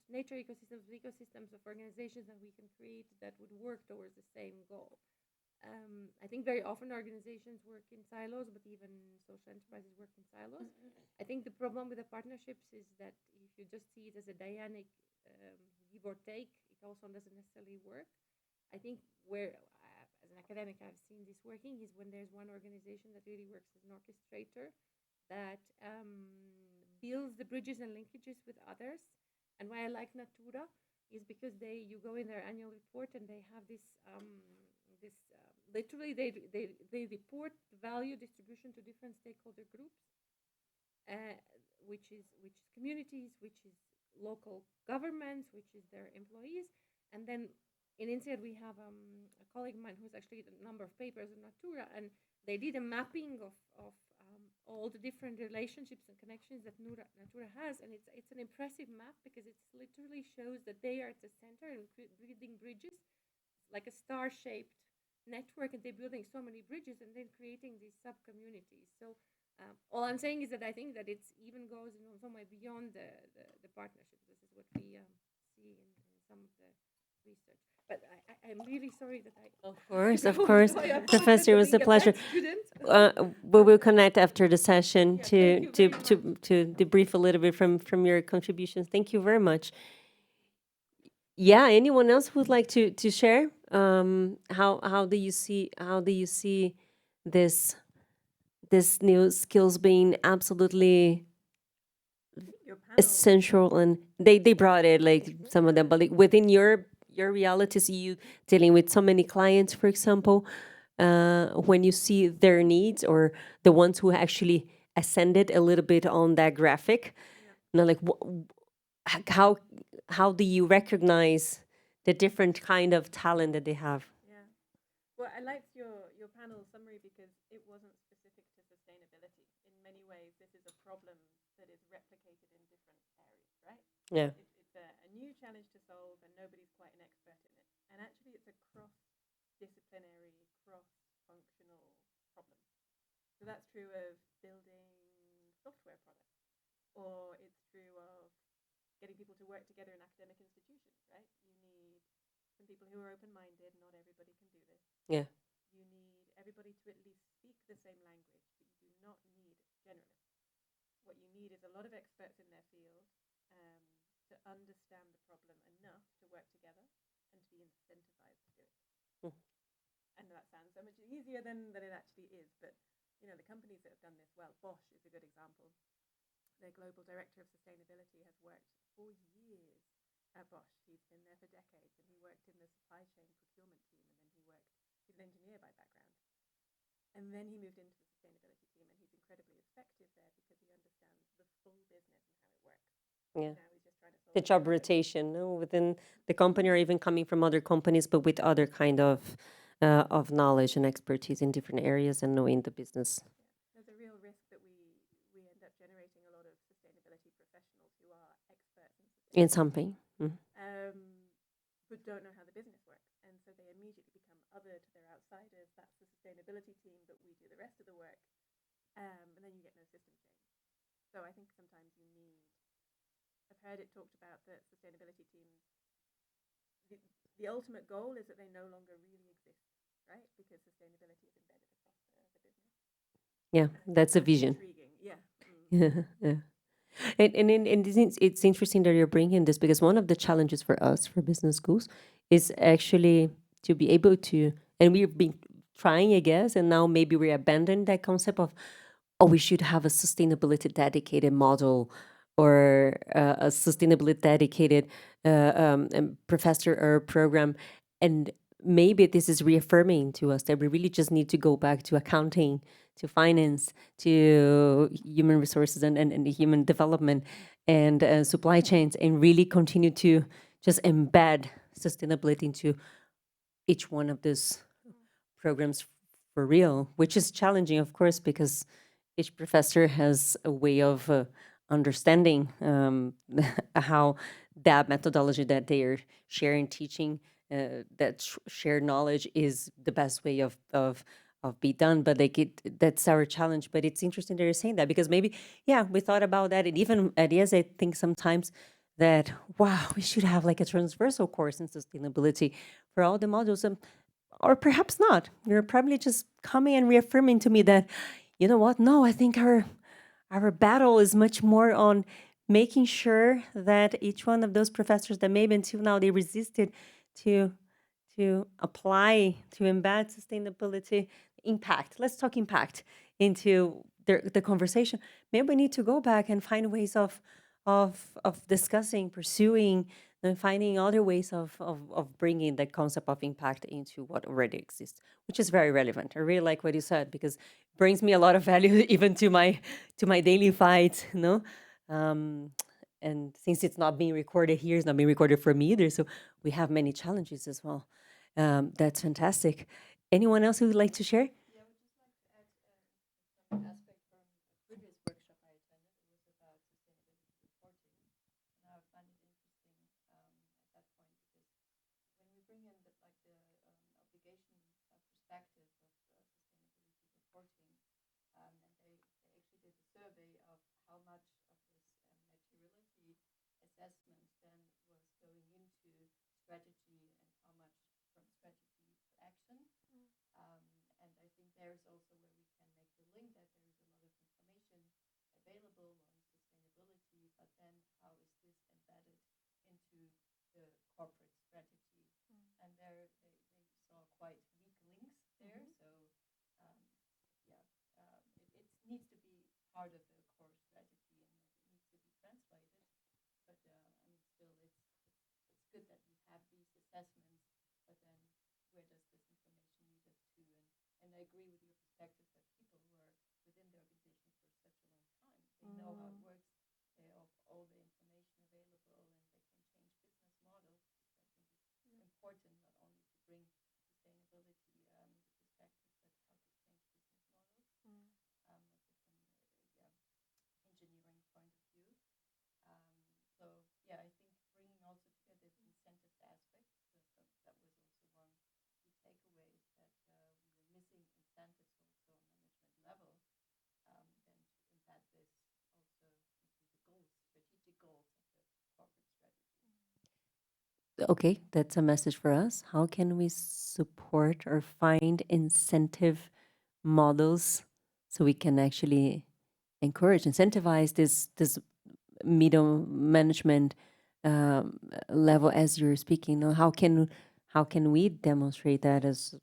nature ecosystems, but ecosystems of organizations that we can create that would work towards the same goal. I think very often organizations work in silos, but even social enterprises work in silos. I think the problem with the partnerships is that if you just see it as a dynamic give or take, it also doesn't necessarily work. I think where, as an academic, I've seen this working is when there's one organization that really works as an orchestrator that builds the bridges and linkages with others. And why I like Natura is because you go in their annual report and they have this literally they report the value distribution to different stakeholder groups, which is communities, which is local governments, which is their employees. And then in INSEAD we have a colleague of mine who's actually a number of papers on Natura, and they did a mapping of all the different relationships and connections that Natura has, and it's an impressive map because it literally shows that they are at the center and building bridges like a star-shaped network, and they're building so many bridges and then creating these sub-communities. So all I'm saying is that I think that it even goes so much beyond the partnerships. This is what we see in some of the research. But I'm really sorry that I... Of course. Professor, it was a pleasure. We will connect after the session to debrief a little bit from your contributions. Thank you very much. Yeah, anyone else who would like to share? How do you see this new skills being absolutely essential? And they brought it, like some of them, but like within your realities, you dealing with so many clients, for example, when you see their needs or the ones who actually ascended a little bit on that graphic, like how do you recognize the different kind of talent that they have? Yeah. Well, I liked your panel summary because it wasn't specific to sustainability. In many ways, this is a problem that is replicated in different areas, right? Yeah. It's a new challenge to solve, and nobody's quite an expert in it. And actually, it's a cross-disciplinary, cross-functional problem. So that's true of building software products, or it's true of getting people to work together in academic institutions, right? You need some people who are open-minded. Not everybody can do this. Yeah. You need everybody to at least speak the same language, but you do not need generalists. What you need is a lot of experts in their field to understand the problem enough to work together and to be incentivized to do it. I know that sounds so much easier than it actually is, but the companies that have done this well, Bosch is a good example. Their global director of sustainability has worked for years at Bosch. He's been there for decades, and he worked in the supply chain procurement team, and then he's an engineer by background. And then he moved into the sustainability team, and he's incredibly effective there because he understands the full business and how it works. Yeah. Now he's just trying to solve The job rotation, within the company or even coming from other companies, but with other kind of knowledge and expertise in different areas and knowing the business. There's a real risk that we end up generating a lot of sustainability professionals who are experts in something, but don't know how the business works, and so they immediately become other to their outsiders. That's the sustainability team, but we do the rest of the work, and then you get no system change. So I think sometimes you need a heard it talked about that sustainability teams, the ultimate goal is that they no longer really exist, right? Because sustainability is embedded across the business. Yeah, that's a vision. Intriguing, yeah. Yeah. And it's interesting that you're bringing this, because one of the challenges for us, for business schools, is actually to be able to, and we've been trying, I guess, and now maybe we abandon that concept of, oh, we should have a sustainability dedicated model or a sustainability dedicated professor or program. And maybe this is reaffirming to us that we really just need to go back to accounting, to finance, to human resources and human development and supply chains, and really continue to just embed sustainability into each one of those programs for real, which is challenging, of course, because each professor has a way of understanding how that methodology that they are sharing, teaching, that shared knowledge is the best way of be done. But like that's our challenge. But it's interesting that you're saying that, because maybe, yeah, we thought about that. And even at IESE, I think sometimes that, wow, we should have like a transversal course in sustainability for all the modules. Or perhaps not. You're probably just coming and reaffirming to me that, you know what, no, I think our battle is much more on making sure that each one of those professors that maybe until now they resisted to apply, to embed sustainability impact. Let's talk impact into the conversation. Maybe we need to go back and find ways of discussing, pursuing, and finding other ways of bringing the concept of impact into what already exists, which is very relevant. I really like what you said, because it brings me a lot of value even to my daily fight, you know. And since it's not being recorded here, it's not being recorded for me either, so we have many challenges as well. That's fantastic. Anyone else who would like to share? Yeah, I would just like to add some aspect from a previous workshop I attended. It was about sustainability reporting. And I find it interesting at that point, because when we bring in the obligation perspective of sustainability reporting, and they actually did a survey of how much of this materiality assessment then was going into strategy and how much from strategy to action. And I think there is also where we can make the link that there is a lot of information available on sustainability, but then how is this embedded into the corporate strategy? And there they saw quite weak links there. So it needs to be part of the core strategy, and it needs to be translated. But I mean, still, it's good that we have these assessments. But then, where does this information lead us to? And I agree with your perspective that people who are within the organization for such a long time, they know how it works. They have all the information available, and they can change business models. I think it's important not only to bring sustainability the perspective, but how to change business models, also from engineering point of view. So yeah, I think bringing also together the incentives aspect, because that was also one key takeaway, is that we were missing incentives also on management level, then to embed this also into the goals, strategic goals of the corporate strategy. Okay, that's a message for us. How can we support or find incentive models so we can actually encourage, incentivize this middle management level, as you're speaking? How can we demonstrate that as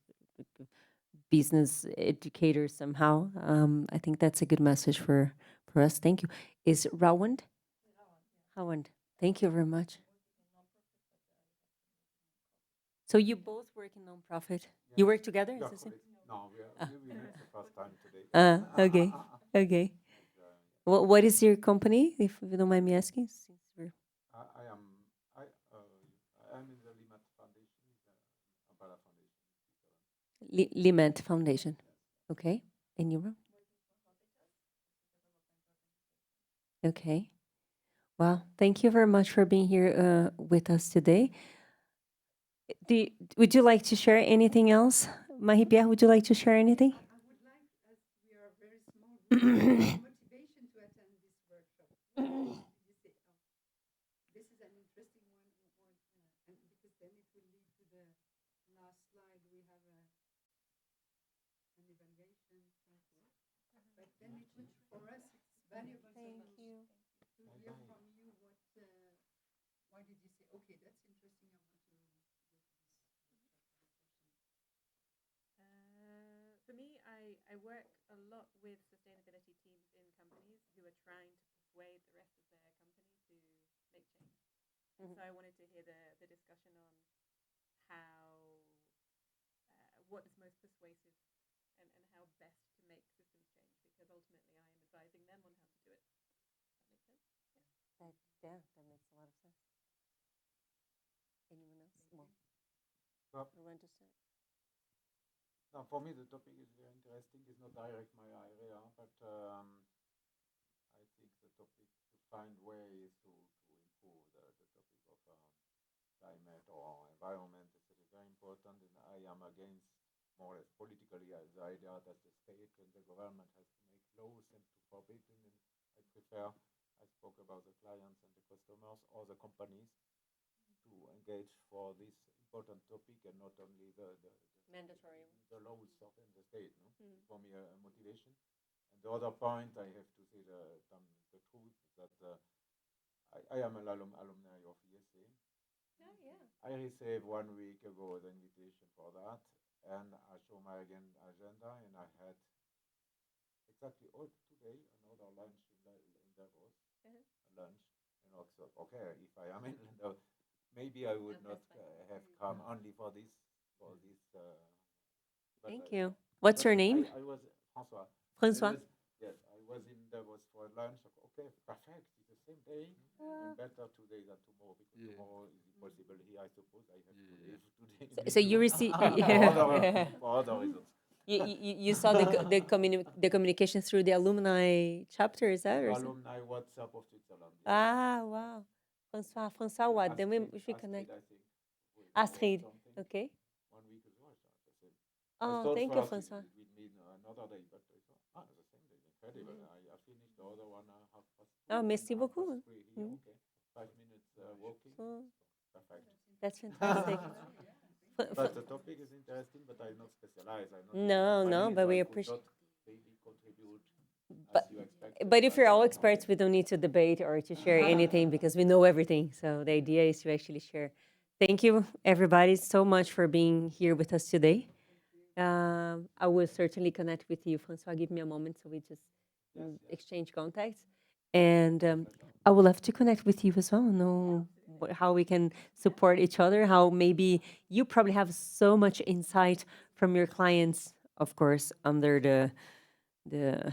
business educators somehow? I think that's a good message for us. Thank you. Is Rawand? Rawand. Thank you very much. So you both work in nonprofit. You work together? Yeah, Is this it? no, we met the first time today. Okay. Okay. What is your company, if you don't mind me asking? Since we're I'm in the Limat Foundation, the umbrella foundation in Switzerland. Limat Foundation. Okay. And you? Okay. Well, thank you very much for being here with us today. Would you like to share anything else? Marie-Pierre, would you like to share anything? I would like, as we are a very small group, motivation to attend this workshop. Did you say? interesting one, and because then it will lead to the last slide. We have an evaluation cycle, but then it would, for us, it's valuable to hear from you what. Why did you say, okay, that's interesting, I want to go to this session? For me, I work a lot with sustainability teams in companies who are trying to persuade the rest of their company to make change. And so I wanted to hear the discussion on how, what is most persuasive and how best to make systems change, because ultimately I am advising them on how to do it. Does that make sense? Yeah. That makes a lot of sense. Anyone else? Well, you want to say? No, for me the topic is very interesting. It's not direct my area, but I think the topic to find ways to improve the topic of climate or environment is very important. And I am against more or less politically the idea that the state and the government has to make laws and to forbid. And I prefer, I spoke about the clients and the customers or the companies to engage for this important topic and not only the mandatory the laws of in the state. No? For me, a motivation. And the other point, I have to say the truth that I am an alumni of IESE. Oh, yeah. I received 1 week ago the invitation for that, and I show my agenda, and I had exactly today another lunch in Davos, lunch, and also okay, if I am in Davos, maybe I would not have come only for this. Thank you. What's your name? I was Francois. Francois. Yes, I was in Davos for lunch. Okay, perfect. It's the same day. And better today than tomorrow because tomorrow is impossible here. I suppose I have to leave today. So you receive for other reasons. You saw the communication through the alumni chapter, is that? The alumni WhatsApp of Switzerland. Yes. Ah, wow. Francois what? Then we should connect. Astrid, okay. 1 week ago, Oh, thank you, Francois. We meet another day, but I thought, the same day, incredible. I finished the other one half past 3. Oh, merci beaucoup. Okay, 5 minutes walking. Perfect. That's fantastic. But the topic is interesting, but I'm not specialized. No, but we appreciate. Maybe contribute But, as you expect. but if you're all experts, we don't need to debate or to share anything because we know everything. So the idea is to actually share. Thank you, everybody, so much for being here with us today. I will certainly connect with you, Francois. Give me a moment so we just exchange contacts. And I would love to connect with you as well, know how we can support each other, how maybe you probably have so much insight from your clients, of course, under the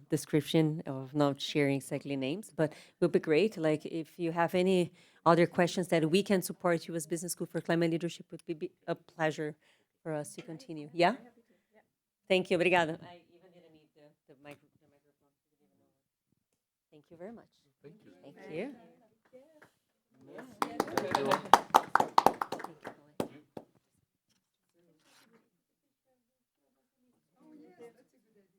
description of not sharing exactly names, but it would be great. Like if you have any other questions that we can support you as Business School for Climate Leadership, would be a pleasure for us to continue. Yeah? Thank you. Obrigada. I even didn't need the microphone. Thank you very much. Thank you. Thank you. Oh, yeah, that's